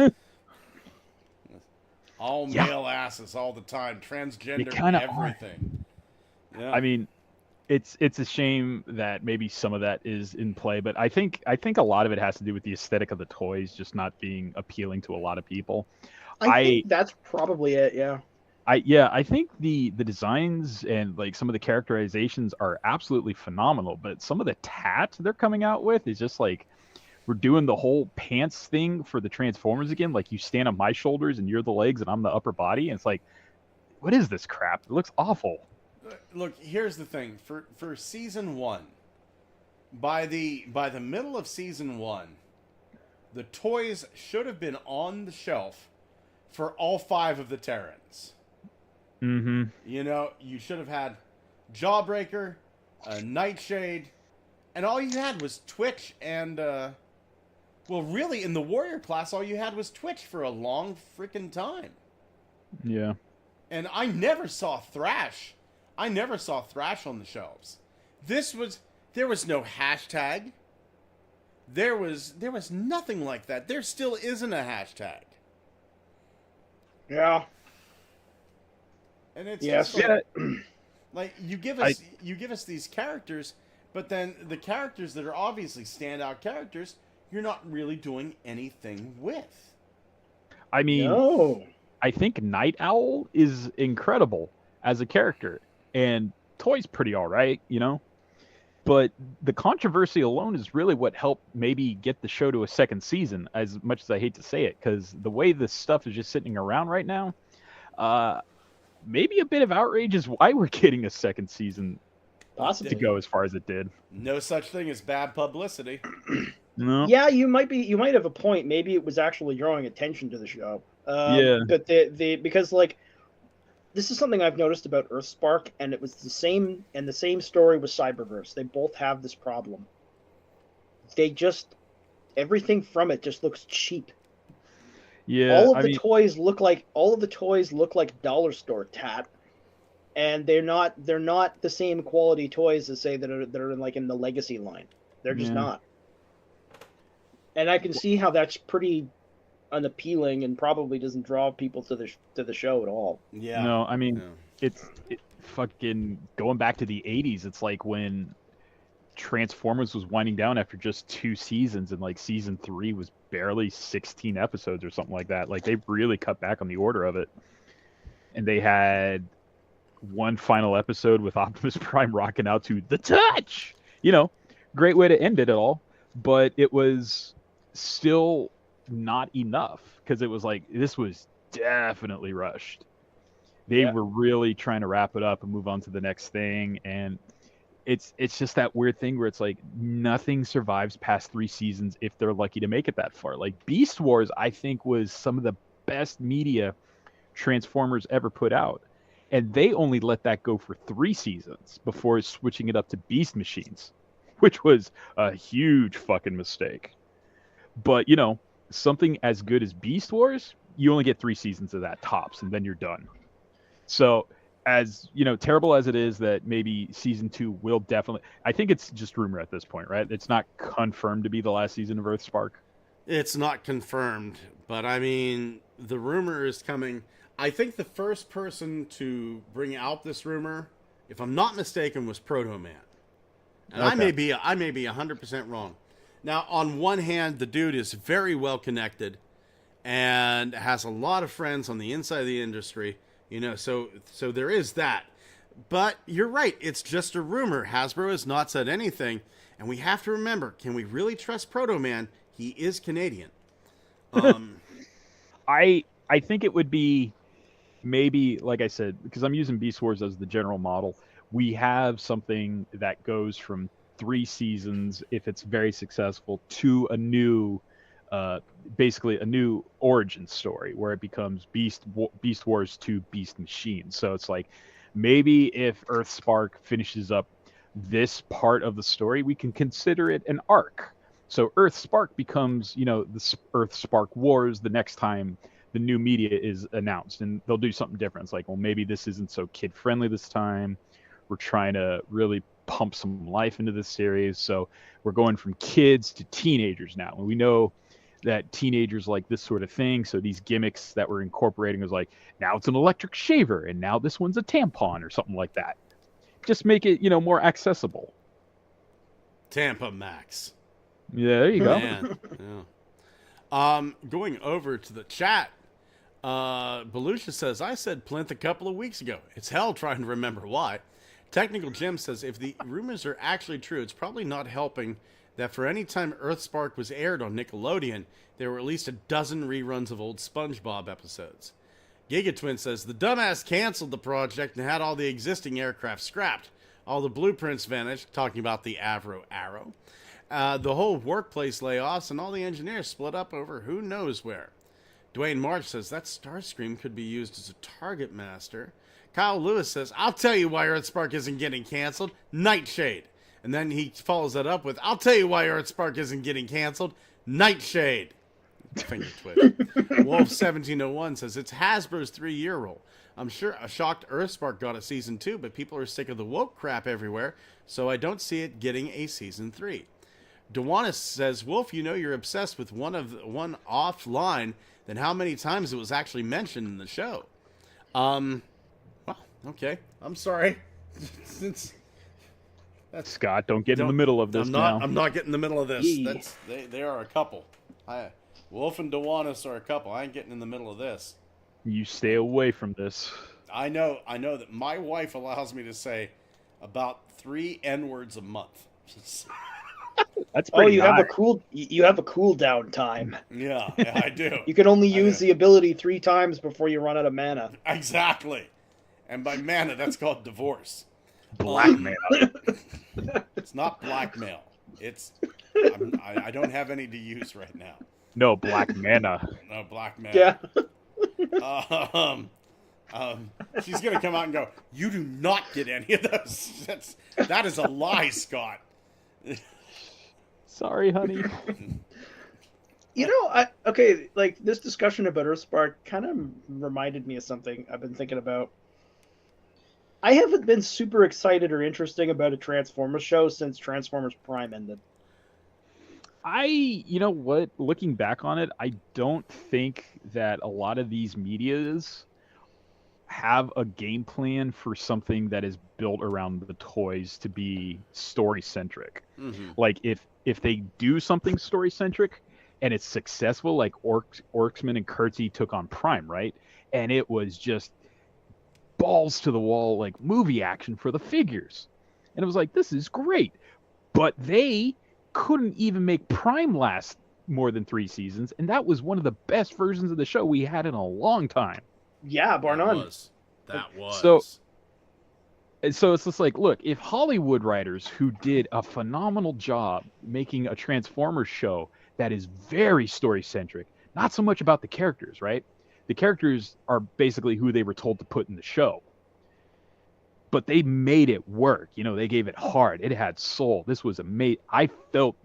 all male asses all the time, transgender everything. Yeah. I mean, it's a shame that maybe some of that is in play, but I think a lot of it has to do with the aesthetic of the toys just not being appealing to a lot of people. I think that's probably it. Yeah. I think the designs and like some of the characterizations are absolutely phenomenal, but some of the tat they're coming out with is just like we're doing the whole pants thing for the Transformers again. Like you stand on my shoulders and you're the legs and I'm the upper body, and it's like, what is this crap? It looks awful. Look, here's the thing. For season 1, by the middle of season 1, the toys should have been on the shelf for all 5 of the Terrans. Mm-hmm. You know, you should have had Jawbreaker, Nightshade, and all you had was Twitch and, well, really, in the Warrior class, all you had was Twitch for a long freaking time. Yeah. And I never saw Thrash. I never saw Thrash on the shelves. There was no hashtag. There was nothing like that. There still isn't a hashtag. Yeah. And it's Yes. just Yeah. like you give us these characters, but then the characters that are obviously standout characters, you're not really doing anything with. I mean, No. I think Night Owl is incredible as a character, and Toy's pretty all right, you know? But the controversy alone is really what helped maybe get the show to a second season, as much as I hate to say it, because the way this stuff is just sitting around right now, maybe a bit of outrage is why we're getting a second season Possibly. to go as far as it did. No such thing as bad publicity. No. Yeah, you might have a point. Maybe it was actually drawing attention to the show. Yeah. But because like this is something I've noticed about Earthspark, and it was the same story with Cyberverse. They both have this problem. They just everything from it just looks cheap. Yeah. All of the toys look like dollar store tat, and they're not the same quality toys as say that are like in the Legacy line. They're just not. And I can see how that's pretty unappealing and probably doesn't draw people to the show at all. Yeah. No, I mean, Yeah. it fucking going back to the 80s. It's like when Transformers was winding down after just 2 seasons, and like season 3 was barely 16 episodes or something like that. Like they really cut back on the order of it, and they had one final episode with Optimus Prime rocking out to The Touch. You know, great way to end it all, but it was still not enough because it was like this was definitely rushed. They were really trying to wrap it up and move on to the next thing, and it's just that weird thing where it's like nothing survives past 3 seasons if they're lucky to make it that far. Like Beast Wars, I think, was some of the best media Transformers ever put out, and they only let that go for 3 seasons before switching it up to Beast Machines, which was a huge fucking mistake. But, you know, something as good as Beast Wars, you only get 3 seasons of that tops, and then you're done. So, as, you know, terrible as it is that maybe season 2 will definitely... I think it's just rumor at this point, right? It's not confirmed to be the last season of Earthspark. It's not confirmed, but I mean, the rumor is coming. I think the first person to bring out this rumor, if I'm not mistaken, was Proto Man. And okay. I may be 100% wrong. Now, on one hand, the dude is very well connected and has a lot of friends on the inside of the industry, you know, so there is that. But you're right, it's just a rumor. Hasbro has not said anything, and we have to remember, can we really trust Proto Man? He is Canadian. I think it would be maybe, like I said, because I'm using Beast Wars as the general model, we have something that goes from 3 seasons, if it's very successful, to a new, basically a new origin story where it becomes Beast Wars to Beast Machines. So it's like maybe if Earthspark finishes up this part of the story, we can consider it an arc. So Earthspark becomes, you know, the Earthspark Wars the next time the new media is announced, and they'll do something different. It's like, well, maybe this isn't so kid friendly this time. We're trying to really pump some life into this series, so we're going from kids to teenagers now, and we know that teenagers like this sort of thing, so these gimmicks that we're incorporating is like, now it's an electric shaver, and now this one's a tampon or something like that. Just make it, you know, more accessible. Tampa Max. Yeah, there you go. Man. Yeah. Going over to the chat, Belushi says, I said Plinth a couple of weeks ago. It's hell trying to remember why. Technical Jim says, if the rumors are actually true, it's probably not helping that for any time Earthspark was aired on Nickelodeon, there were at least a dozen reruns of old SpongeBob episodes. Gigatwin says, the dumbass canceled the project and had all the existing aircraft scrapped. All the blueprints vanished, talking about the Avro Arrow. The whole workplace layoffs and all the engineers split up over who knows where. Dwayne March says, that Starscream could be used as a target master. Kyle Lewis says, I'll tell you why Earthspark isn't getting canceled. Nightshade. And then he follows that up with, I'll tell you why Earthspark isn't getting canceled. Nightshade. Finger twitch. Wolf1701 says, it's Hasbro's 3-year rule. I'm sure a shocked Earthspark got a season 2, but people are sick of the woke crap everywhere, so I don't see it getting a season 3. Dewanis says, Wolf, you know you're obsessed with one offline, then how many times it was actually mentioned in the show? Well, okay. I'm sorry. Scott, don't get in the middle of this now. I'm not getting in the middle of this. They are a couple. Wolf and Dewanis are a couple. I ain't getting in the middle of this. You stay away from this. I know that my wife allows me to say about 3 N-words a month. That's pretty you high. have a cool down time. Yeah, I do. You can only use the ability 3 times before you run out of mana. Exactly. And by mana, that's called divorce. Blackmail. It's not blackmail. I don't have any to use right now. No, black mana. No, blackmail. Yeah. She's gonna come out and go, you do not get any of those. That is a lie, Scott. Sorry, honey. Like this discussion about Earthspark kind of reminded me of something I've been thinking about. I haven't been super excited or interesting about a Transformers show since Transformers Prime ended. You know what? Looking back on it, I don't think that a lot of these medias have a game plan for something that is built around the toys to be story-centric. Mm-hmm. Like, if they do something story-centric and it's successful, like Orksman and Kurtzy took on Prime, right? And it was just balls to the wall, like movie action for the figures. And it was like, this is great. But they couldn't even make Prime last more than 3 seasons, and that was one of the best versions of the show we had in a long time. Yeah, bar none. That was. So it's just like, look, if Hollywood writers who did a phenomenal job making a Transformers show that is very story-centric, not so much about the characters, right? The characters are basically who they were told to put in the show. But they made it work. You know, they gave it heart. It had soul. This was amazing. I felt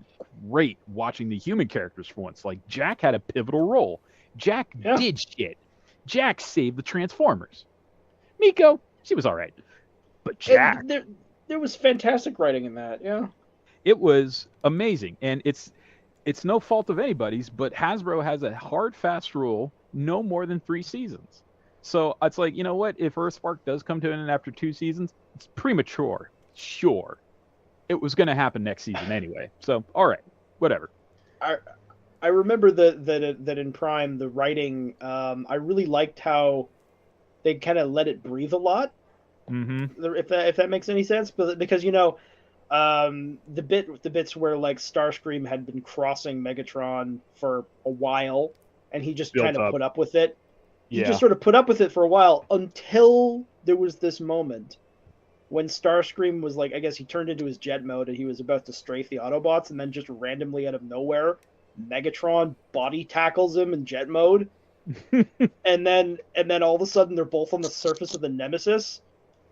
great watching the human characters for once. Like, Jack had a pivotal role. Jack did shit. Jack saved the Transformers. Miko, she was all right. But Jack... There was fantastic writing in that, yeah. It was amazing. And it's no fault of anybody's, but Hasbro has a hard, fast rule, no more than 3 seasons. So it's like, you know what? If Earthspark does come to an end after 2 seasons, it's premature. Sure. It was going to happen next season anyway. So, all right. Whatever. I remember that in Prime, the writing, I really liked how they kind of let it breathe a lot. Mm-hmm. If that makes any sense. Because, you know, the bits where, like, Starscream had been crossing Megatron for a while, and he just kind of put up with it. He just sort of put up with it for a while until there was this moment when Starscream was like, I guess he turned into his jet mode and he was about to strafe the Autobots, and then just randomly out of nowhere, Megatron body tackles him in jet mode. and then all of a sudden they're both on the surface of the Nemesis,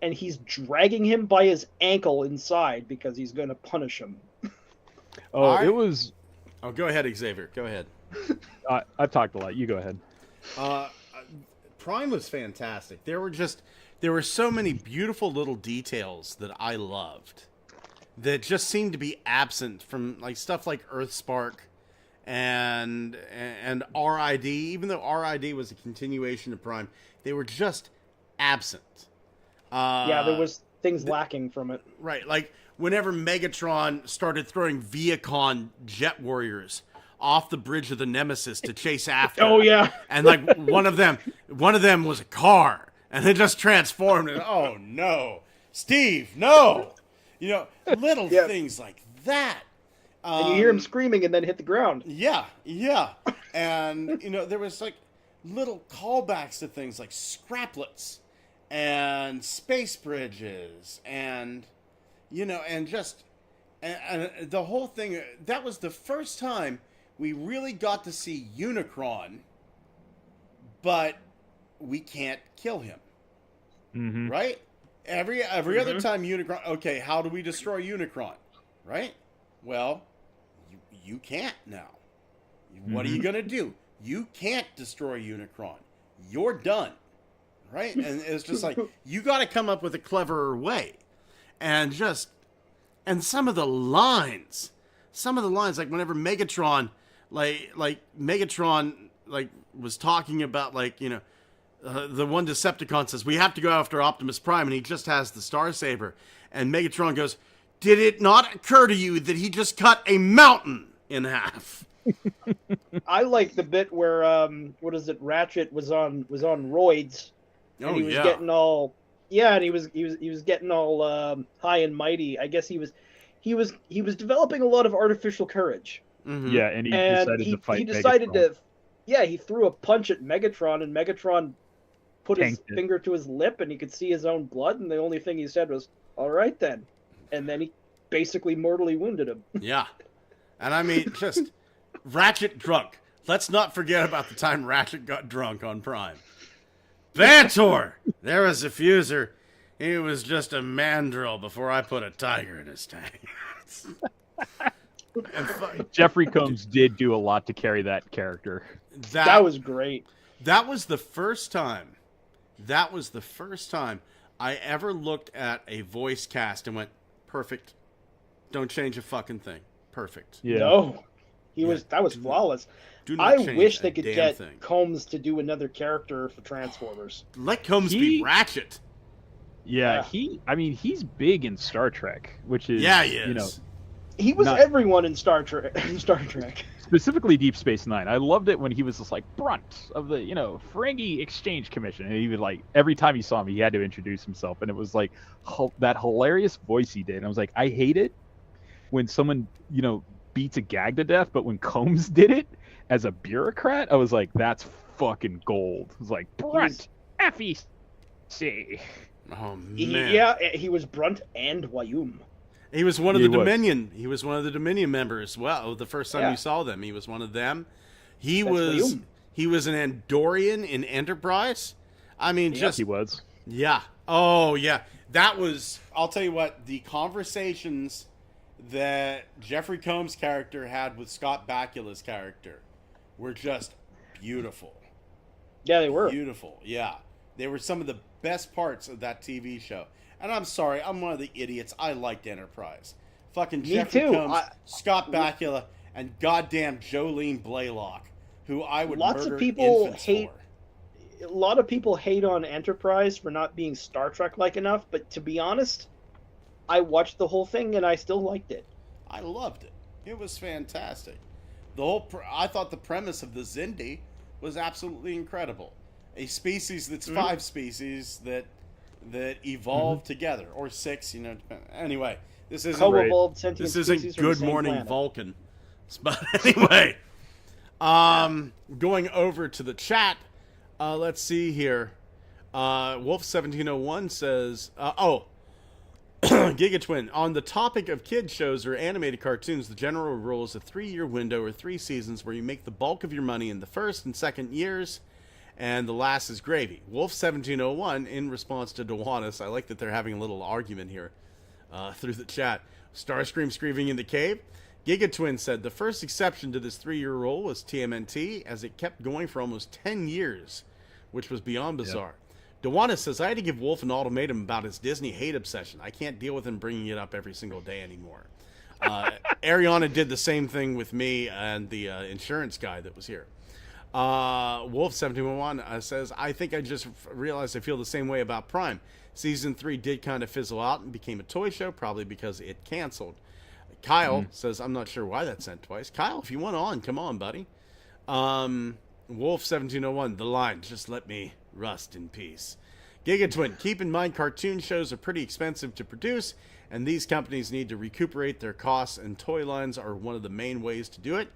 and he's dragging him by his ankle inside because he's going to punish him. It was... Oh, go ahead, Xavier. Go ahead. I've talked a lot. You go ahead. Prime was fantastic. There were so many beautiful little details that I loved that just seemed to be absent from, like, stuff like Earthspark and RID. Even though RID was a continuation of Prime, they were just absent. There was things lacking from it. Right, like whenever Megatron started throwing Viacon jet warriors off the bridge of the Nemesis to chase after. Oh yeah. And like one of them was a car, and it just transformed. And oh no, Steve, no! Little things like that. And you hear him screaming and then hit the ground. Yeah. And, there was like little callbacks to things like scraplets and space bridges and, and just, and the whole thing. That was the first time we really got to see Unicron, but we can't kill him. Mm-hmm. Right? Every other time Unicron, okay, how do we destroy Unicron? Right? Well, you can't now. What are you going to do? You can't destroy Unicron. You're done. Right? And it's just like, you got to come up with a cleverer way. And some of the lines, like whenever Megatron, Megatron, was talking about, the one Decepticon says, we have to go after Optimus Prime, and he just has the Star Saber. And Megatron goes, did it not occur to you that he just cut a mountain in half? I like the bit where Ratchet was on roids, and he was getting all and he was getting all high and mighty. I guess he was developing a lot of artificial courage. Mm-hmm. Yeah, and he decided to fight. He decided Megatron. he threw a punch at Megatron, and Megatron put his finger to his lip, and he could see his own blood, and the only thing he said was, "All right then," and then he basically mortally wounded him. Yeah, and I mean, just Ratchet drunk. Let's not forget about the time Ratchet got drunk on Prime. Vantor! There was a fuser. He was just a mandrill before I put a tiger in his tank. Jeffrey Combs did do a lot to carry that character. That was great. That was the first time I ever looked at a voice cast and went, perfect. Don't change a fucking thing. Perfect. Yeah. No. That was flawless. I wish they could get Combs to do another character for Transformers. Let Combs be Ratchet. Yeah, he's big in Star Trek, which is he is. He was everyone in Star Trek. Specifically Deep Space Nine. I loved it when he was just like Brunt of the, Ferengi Exchange Commission. And he would every time he saw me, he had to introduce himself. And it was like that hilarious voice he did. And I was like, I hate it when someone, beats a gag to death. But when Combs did it as a bureaucrat, I was like, that's fucking gold. It was like, Brunt, FEC. Oh, man. He was Brunt and Wyum. He was one of the Dominion. He was one of the Dominion members. Well, the first time you saw them, he was one of them. He was an Andorian in Enterprise. I mean, he was. Yeah. Oh, yeah. That was. I'll tell you what. The conversations that Jeffrey Combs' character had with Scott Bakula's character were just beautiful. Yeah, they were beautiful. Yeah, they were some of the best parts of that TV show. And I'm sorry, I'm one of the idiots. I liked Enterprise. Fucking Jeffrey Combs, Scott Bakula, and goddamn Jolene Blaylock, who I would murder infants for. A lot of people hate on Enterprise for not being Star Trek-like enough, but to be honest, I watched the whole thing and I still liked it. I loved it. It was fantastic. I thought the premise of the Xindi was absolutely incredible. A species that's 5 species that evolved together, or 6, Anyway, this isn't Good Morning planet. Vulcan. But anyway, going over to the chat, let's see here. Wolf1701 says, Gigatwin, on the topic of kid shows or animated cartoons, the general rule is a 3-year window or 3 seasons where you make the bulk of your money in the first and second years, and the last is gravy. Wolf1701, in response to Dewanis, I like that they're having a little argument here through the chat. Starscream screaming in the cave. Gigatwin said, the first exception to this 3-year rule was TMNT, as it kept going for almost 10 years, which was beyond bizarre. Dewanis says, I had to give Wolf an ultimatum about his Disney hate obsession. I can't deal with him bringing it up every single day anymore. Ariana did the same thing with me and the insurance guy that was here. Wolf721 says, I think I just realized I feel the same way about Prime. Season 3 did kind of fizzle out and became a toy show, probably because it canceled. Kyle says, I'm not sure why that's sent twice. Kyle, if you want on, come on, buddy. Wolf1701, the line, just let me rust in peace. Gigatwin, keep in mind cartoon shows are pretty expensive to produce, and these companies need to recuperate their costs, and toy lines are one of the main ways to do it.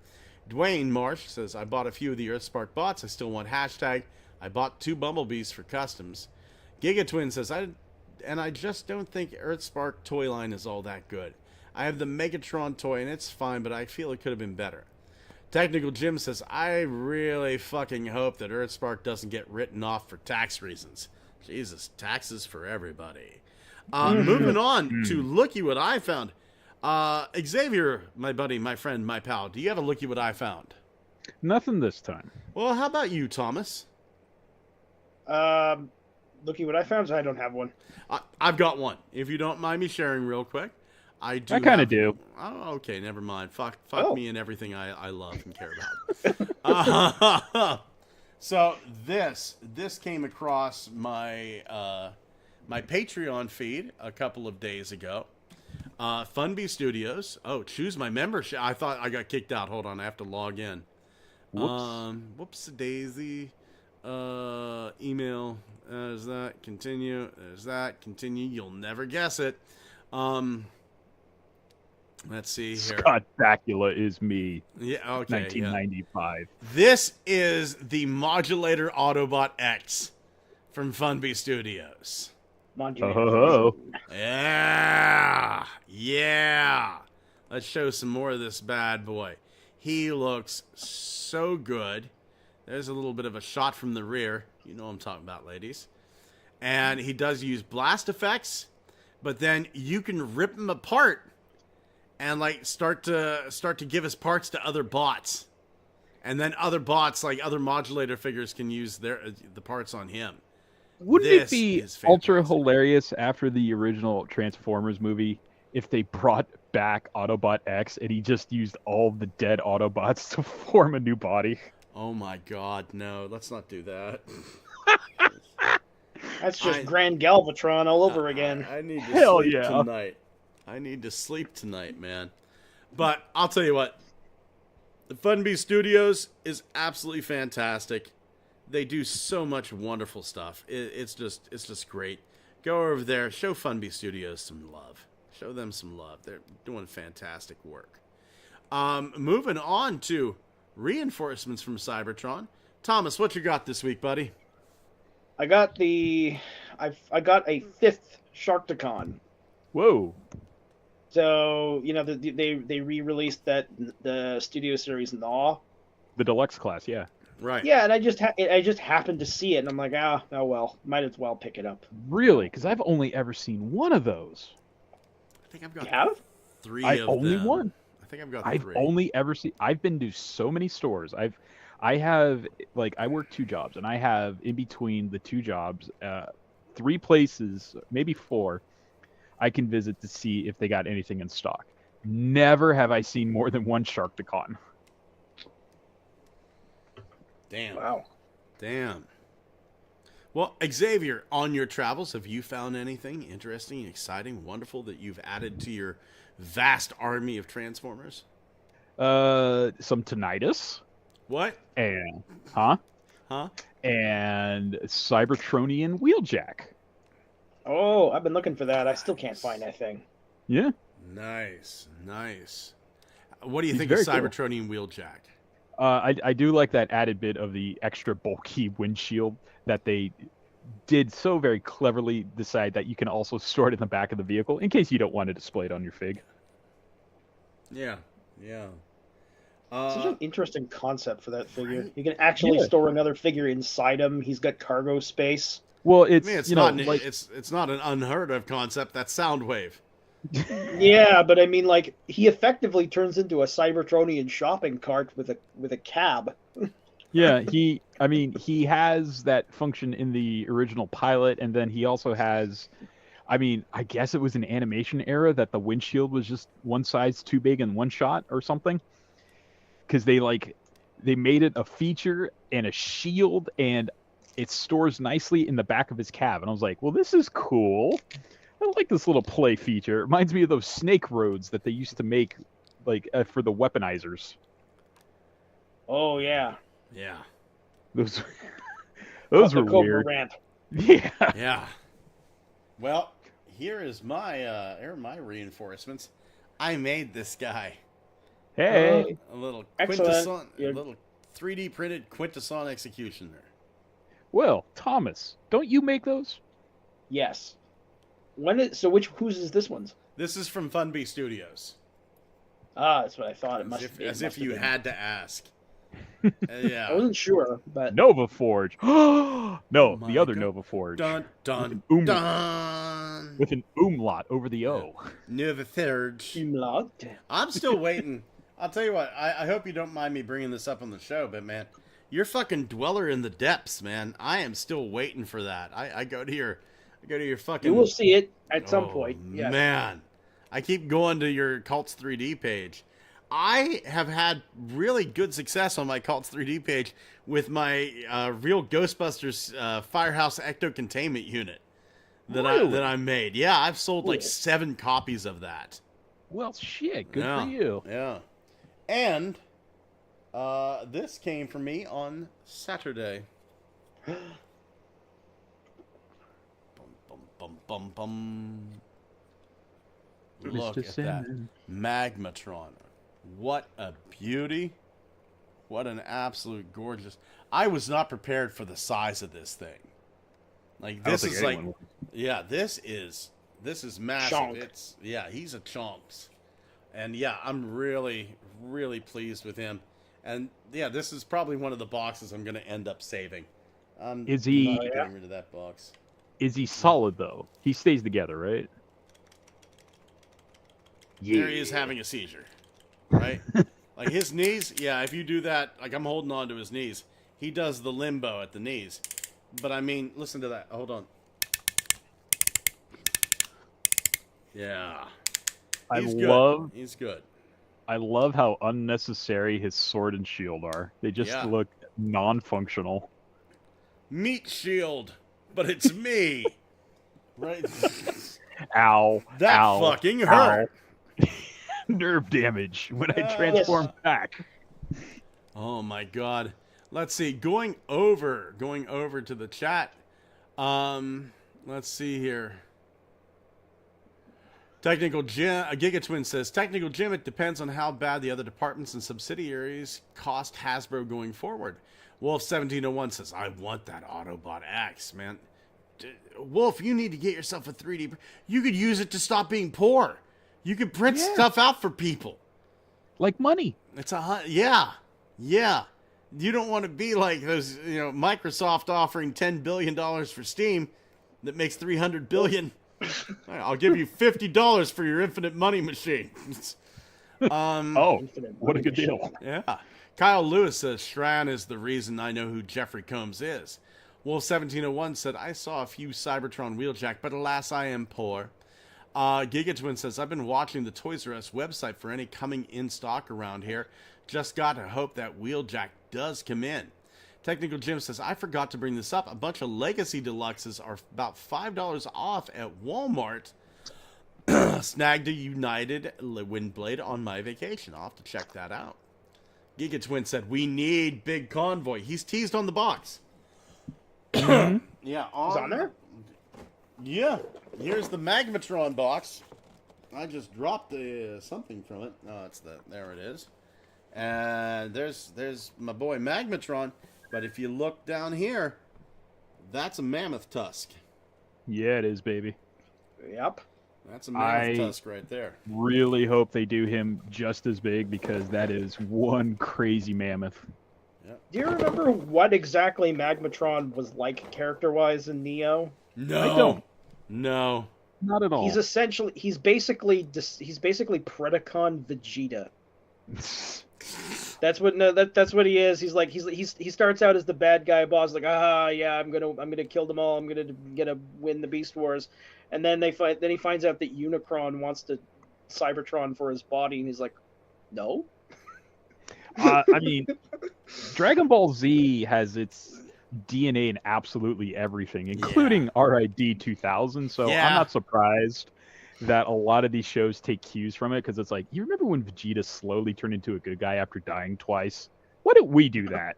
Dwayne Marsh says, I bought a few of the Earthspark bots. I still want hashtag. I bought 2 Bumblebees for customs. Gigatwin says, I just don't think Earthspark toy line is all that good. I have the Megatron toy, and it's fine, but I feel it could have been better. Technical Jim says, I really fucking hope that Earthspark doesn't get written off for tax reasons. Jesus, taxes for everybody. Moving on to Looky What I Found. Xavier, my buddy, my friend, my pal, do you have a Looky What I Found? Nothing this time. Well, how about you, Thomas? Looky what I found. I don't have one. I've got one. If you don't mind me sharing real quick. I kind of do. Oh, okay, never mind. Fuck me and everything I love and care about. So this came across my my Patreon feed a couple of days ago. Funbee Studios. Oh, choose my membership. I thought I got kicked out. Hold on, I have to log in. Whoops daisy. Email. There's that. Continue. There's that. Continue. You'll never guess it. Let's see here. Scott Bakula is me. Yeah, okay. 1995. Yeah. This is the Modulator Autobot X from Funbee Studios. Oh. Yeah. Yeah. Let's show some more of this bad boy. He looks so good. There's a little bit of a shot from the rear. You know what I'm talking about, ladies. And he does use blast effects, but then you can rip him apart and like start to give his parts to other bots, and then other bots, like other modulator figures, can use the parts on him. Wouldn't it be ultra hilarious after the original Transformers movie if they brought back Autobot X and he just used all the dead Autobots to form a new body? Oh my God, no! Let's not do that. That's just Grand Galvatron all over again. I need to sleep tonight. I need to sleep tonight, man. But I'll tell you what. The Funbee Studios is absolutely fantastic. They do so much wonderful stuff. It's just great. Go over there, show Funbee Studios some love. Show them some love. They're doing fantastic work. Moving on to reinforcements from Cybertron. Thomas, what you got this week, buddy? I got a 5th Sharkticon. Whoa. So, you know, they re-released the Studio Series Gnaw. The deluxe class, yeah. Right. Yeah, and I just happened to see it, and I'm like, oh well, might as well pick it up. Really? Because I've only ever seen one of those. I think I've got you have? 3 I of only them. one. I think I've got 3. I've only ever seen. I've been to so many stores. I have I work 2 jobs, and I have in between the 2 jobs, 3 places, maybe 4, I can visit to see if they got anything in stock. Never have I seen more than one Sharkticon. Damn. Wow. Damn. Well, Xavier, on your travels, have you found anything interesting, exciting, wonderful that you've added to your vast army of Transformers? Some tinnitus. What? And and Cybertronian Wheeljack. Oh, I've been looking for that. I still can't find that thing. Yeah. Nice. What do you He's think of very cool. Cybertronian Wheeljack? I do like that added bit of the extra bulky windshield that they did so very cleverly decide that you can also store it in the back of the vehicle in case you don't want to display it on your fig. Yeah. Such an interesting concept for that figure. You can actually store another figure inside him. He's got cargo space. Well, it's it's not an unheard of concept. That's Soundwave. Yeah, but I mean, like, he effectively turns into a Cybertronian shopping cart with a cab. Yeah, he has that function in the original pilot, and then he also has, I guess it was an animation era that the windshield was just one size too big in one shot or something, because they made it a feature and a shield, and it stores nicely in the back of his cab, and I was like, well, this is cool. I like this little play feature. It reminds me of those snake roads that they used to make, like for the weaponizers. Oh yeah. Yeah. Those those The were Cobra weird. rant. Yeah. Yeah. Well, here are my reinforcements. I made this guy. Hey. A little Excellent. a little 3D printed quintesson executioner. Well, Thomas, don't you make those? Yes. Whose is this one's? This is from Funbee Studios. Ah, that's what I thought. It must As if you been. had to ask. Yeah. I wasn't sure, but Nova Forge. No, my the other God. Nova Forge. Dun dun With dun. With an umlaut over the O. Nova Forge. umlaut. I'm still waiting. I'll tell you what. I hope you don't mind me bringing this up on the show, but man, you're fucking Dweller in the Depths, man. I am still waiting for that. I go to your fucking. You will see it at some point. Yes. Man, I keep going to your Cults 3D page. I have had really good success on my Cults 3D page with my real Ghostbusters Firehouse Ecto Containment Unit that I made. Yeah, I've sold like 7 copies of that. Well, shit. Good Yeah, for you. Yeah. And this came from me on Saturday. Bum, bum, bum, bum, bum. Look Mr. at Sandman. that. Magmatron. What a beauty. What an absolute gorgeous. I was not prepared for the size of this thing. Like, I don't this think is like, anyone yeah, this is massive. Chonk. He's a chonks. And yeah, I'm really, really pleased with him. And yeah, this is probably one of the boxes I'm going to end up saving. Is he- not getting rid of that box? Is he solid, though? He stays together, right? There he is having a seizure, right? Like his knees, yeah, if you do that, like I'm holding on to his knees. He does the limbo at the knees. But I mean, listen to that. Hold on. Yeah. He's good. I love how unnecessary his sword and shield are. They just Yeah. look non-functional. Meat shield, but it's me. Right? Ow. That ow, fucking hurt. ow. Nerve damage when I transform back. Oh my god. Let's see. Going over to the chat. Let's see here. Technical Jim, Gigatwin says, Technical Jim, it depends on how bad the other departments and subsidiaries cost Hasbro going forward. Wolf 1701 says, I want that Autobot X, man. Wolf, you need to get yourself a 3D. You could use it to stop being poor. You could print stuff out for people. Like money. It's yeah. You don't want to be like those, Microsoft offering $10 billion for Steam that makes $300 billion. I'll give you $50 for your infinite money machine. What a good deal. Yeah. Kyle Lewis says, Shran is the reason I know who Jeffrey Combs is. Wolf 1701 said, I saw a few Cybertron Wheeljack, but alas, I am poor. Gigatwin says, I've been watching the Toys R Us website for any coming in stock around here. Just got to hope that Wheeljack does come in. Technical Jim says, I forgot to bring this up. A bunch of Legacy Deluxes are about $5 off at Walmart. Snagged a United Windblade on my vacation. I'll have to check that out. Gigatwin said, we need Big Convoy. He's teased on the box. Yeah. Is on there? Yeah. Here's the Magmatron box. I just dropped something from it. Oh, there it is. And there's my boy Magmatron. But if you look down here, that's a mammoth tusk. Yeah, it is, baby. Yep. That's a mammoth tusk right there. Really hope they do him just as big because that is one crazy mammoth. Yep. Do you remember what exactly Magmatron was like character-wise in Neo? No. I don't. No. Not at all. He's basically Predacon Vegeta. That's what he is. He's like he starts out as the bad guy boss, like I'm gonna kill them all. I'm gonna win the Beast Wars, and then he finds out that Unicron wants to Cybertron for his body, and he's like, no. I mean, Dragon Ball Z has its DNA in absolutely everything, including RID 2000. So I'm not surprised that a lot of these shows take cues from it, because it's like, you remember when Vegeta slowly turned into a good guy after dying twice? Why didn't we do that?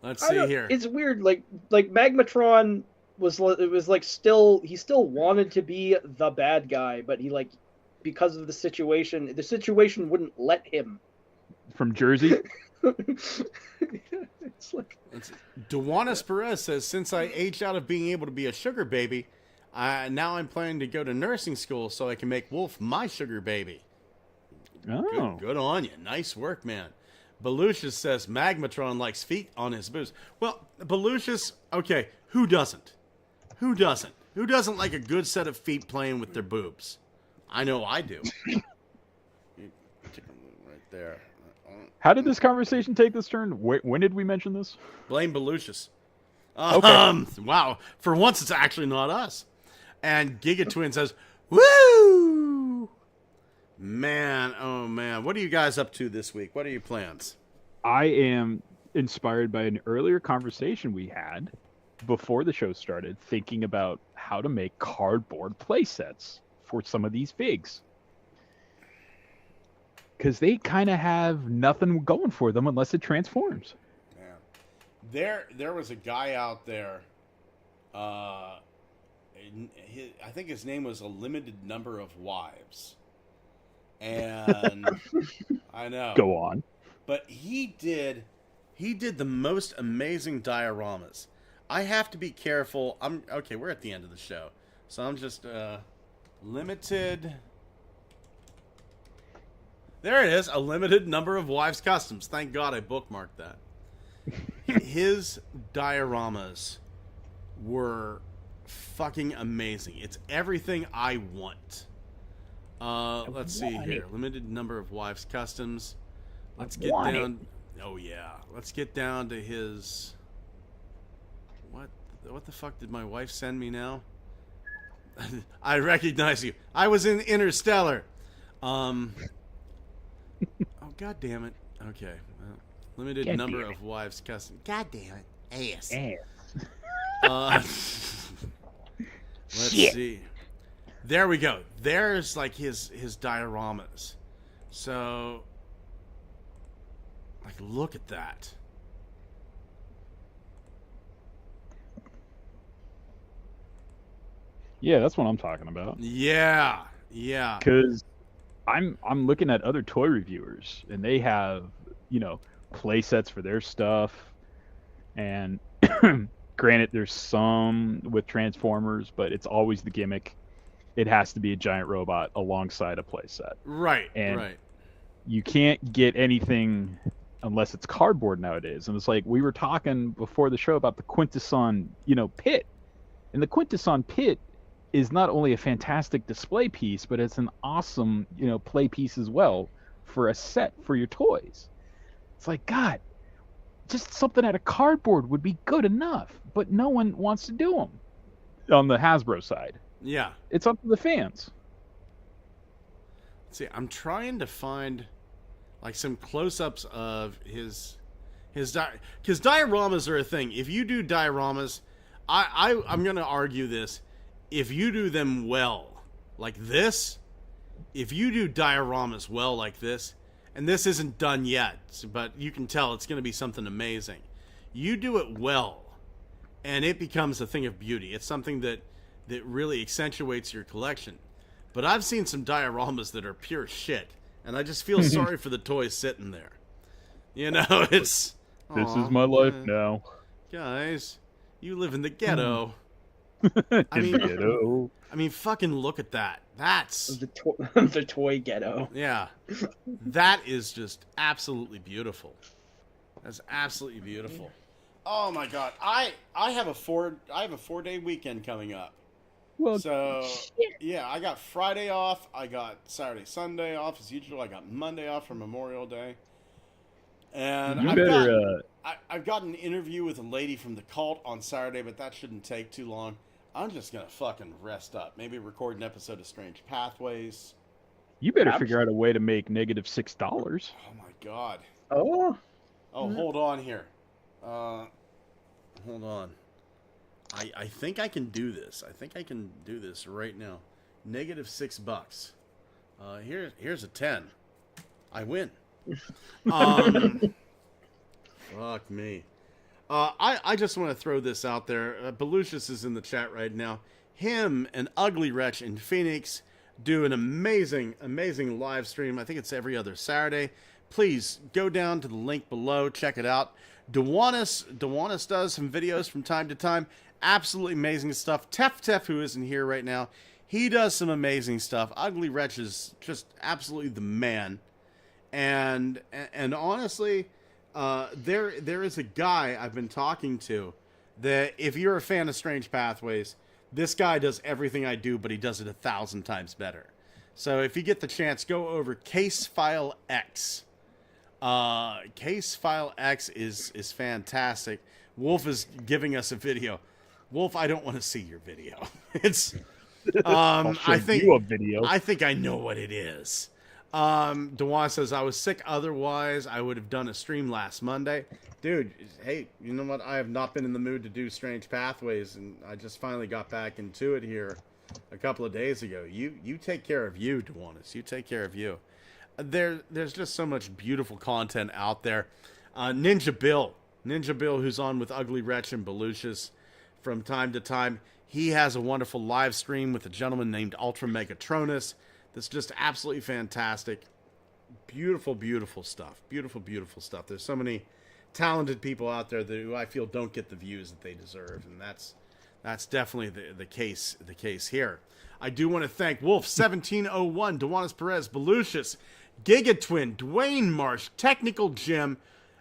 Let's see here. It's weird. Like Magmatron was like he still wanted to be the bad guy, but he because of the situation wouldn't let him. From Jersey. It's like Dewanis Perez says, since I aged out of being able to be a sugar baby, now I'm planning to go to nursing school so I can make Wolf my sugar baby. Oh, Good on you. Nice work, man. Belucius says Magmatron likes feet on his boobs. Well, Belucius, okay, who doesn't? Who doesn't? Who doesn't like a good set of feet playing with their boobs? I know I do. Right there. How did this conversation take this turn? When did we mention this? Blame Belucius. Okay. Wow. For once, it's actually not us. And Gigatwin says, woo! Man, oh man. What are you guys up to this week? What are your plans? I am inspired by an earlier conversation we had before the show started, thinking about how to make cardboard play sets for some of these figs. Because they kind of have nothing going for them unless it transforms. Man. There was a guy out there, I think his name was A Limited Number of Wives. And I know. Go on. But he did the most amazing dioramas. I have to be careful. Okay, we're at the end of the show. So I'm just limited. There it is, A Limited Number of Wives Customs. Thank God I bookmarked that. His dioramas were fucking amazing. It's everything I want. Let's see here. Limited Number of Wives Customs. Let's get down. Oh yeah. Let's get down to his. What the fuck did my wife send me now? I recognize you. I was in Interstellar. Oh god damn it. Okay. Limited number of wives custom. God damn it. Ass. Let's see. There we go. There's like his dioramas. So like look at that. Yeah, that's what I'm talking about. Yeah. Because I'm looking at other toy reviewers, and they have, play sets for their stuff. And granted, there's some with Transformers, but it's always the gimmick. It has to be a giant robot alongside a play set. Right, and right. You can't get anything unless it's cardboard nowadays. And it's like, we were talking before the show about the Quintesson, pit. And the Quintesson pit is not only a fantastic display piece, but it's an awesome, play piece as well for a set for your toys. It's like, God, just something out of cardboard would be good enough, but no one wants to do them on the Hasbro side. Yeah. It's up to the fans. Let's see, I'm trying to find like some close-ups of his because dioramas are a thing. If you do dioramas, I'm going to argue this. If you do them well, like this, if you do dioramas well like this, and this isn't done yet, but you can tell it's going to be something amazing. You do it well, and it becomes a thing of beauty. It's something that really accentuates your collection. But I've seen some dioramas that are pure shit, and I just feel sorry for the toys sitting there. It's... This is my life now. Guys, you live in the ghetto. I mean, fucking look at that. That's the toy ghetto. Yeah, that is just absolutely beautiful. That's absolutely beautiful. Oh my god, I have a 4-day weekend coming up. Well, so yeah, I got Friday off. I got Saturday, Sunday off as usual. I got Monday off for Memorial Day. And I've got an interview with a lady from the cult on Saturday, but that shouldn't take too long. I'm just going to fucking rest up. Maybe record an episode of Strange Pathways. You better figure out a way to make -$6. Oh, my God. Oh? Hold on here. Hold on. I think I can do this. I think I can do this right now. -$6. Here's a 10. I win. Fuck me. I just want to throw this out there. Belucius is in the chat right now. Him and Ugly Wretch in Phoenix do an amazing live stream. I think it's every other Saturday. Please go down to the link below. Check it out. Dewanis does some videos from time to time. Absolutely amazing stuff. Tef, who isn't here right now, he does some amazing stuff. Ugly Wretch is just absolutely the man. And honestly, there is a guy I've been talking to that if you're a fan of Strange Pathways, this guy does everything I do, but he does it 1,000 times better. So if you get the chance, go over Case File X. Case File X is fantastic. Wolf is giving us a video. Wolf, I don't want to see your video. It's I think you a video. I think I know what it is. Dewan says, I was sick, otherwise I would have done a stream last Monday. Dude, hey, you know what? I have not been in the mood to do Strange Pathways, and I just finally got back into it here a couple of days ago. You take care of you, Dewanis. You take care of you. There's just so much beautiful content out there. Ninja Bill, who's on with Ugly Wretch and Belucius from time to time, he has a wonderful live stream with a gentleman named Ultra Megatronus that's just absolutely fantastic. Beautiful stuff. Beautiful stuff. There's so many talented people out there who I feel don't get the views that they deserve, and that's definitely the case here. I do want to thank Wolf 1701, Dewanis Perez, Belucius, Gigatwin, Dwayne Marsh, Technical Jim,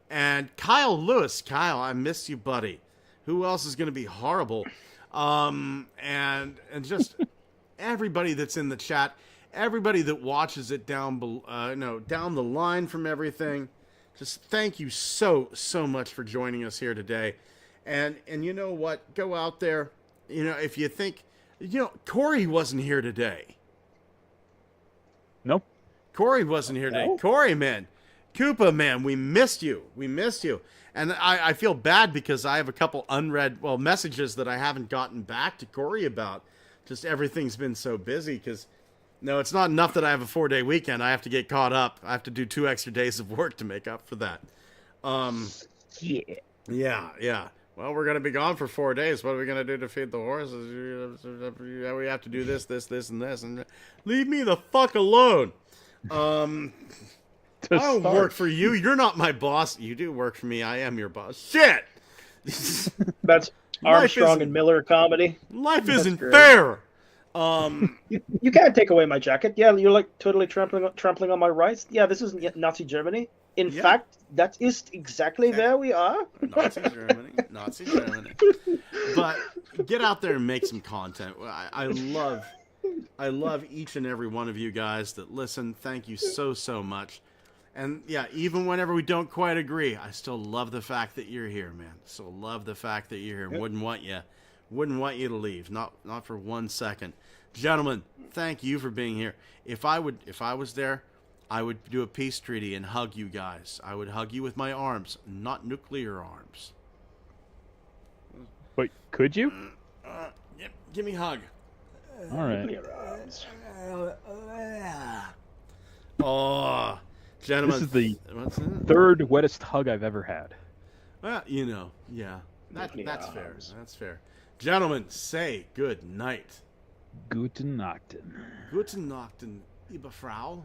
and Kyle Lewis. Kyle, I miss you, buddy. Who else is going to be horrible? And just everybody that's in the chat, everybody that watches it down the line from everything. Just thank you so much for joining us here today. And you know what? Go out there. If you think, Corey wasn't here today. Nope. Corey wasn't here today. Corey, man. Koopa, man, we missed you. And I feel bad because I have a couple unread, messages that I haven't gotten back to Corey about. Just everything's been so busy because, no, it's not enough that I have a 4-day weekend. I have to get caught up. I have to do 2 extra days of work to make up for that. Yeah. Well, we're going to be gone for 4 days. What are we going to do to feed the horses? We have to do this, and this. And leave me the fuck alone. I don't work for you. You're not my boss. You do work for me. I am your boss. Shit! That's Armstrong and Miller comedy. Life isn't fair. You can't take away my jacket. Yeah, you're like totally trampling on my rights. Yeah, this isn't Nazi Germany. In fact, that is exactly where we are. Nazi Germany. But get out there and make some content. I love each and every one of you guys that listen. Thank you so much. And yeah, even whenever we don't quite agree, I still love the fact that you're here, man. Still love the fact that you're here. Yep. Wouldn't want you to leave. Not for 1 second. Gentlemen, thank you for being here. If I was there, I would do a peace treaty and hug you guys. I would hug you with my arms, not nuclear arms. But could you? Yep, give me a hug. All right. Oh, gentlemen. This is the third wettest hug I've ever had. Well, yeah. That's fair. That's fair. Gentlemen, say good night. Guten Nachten. Guten Nachten, liebe Frau.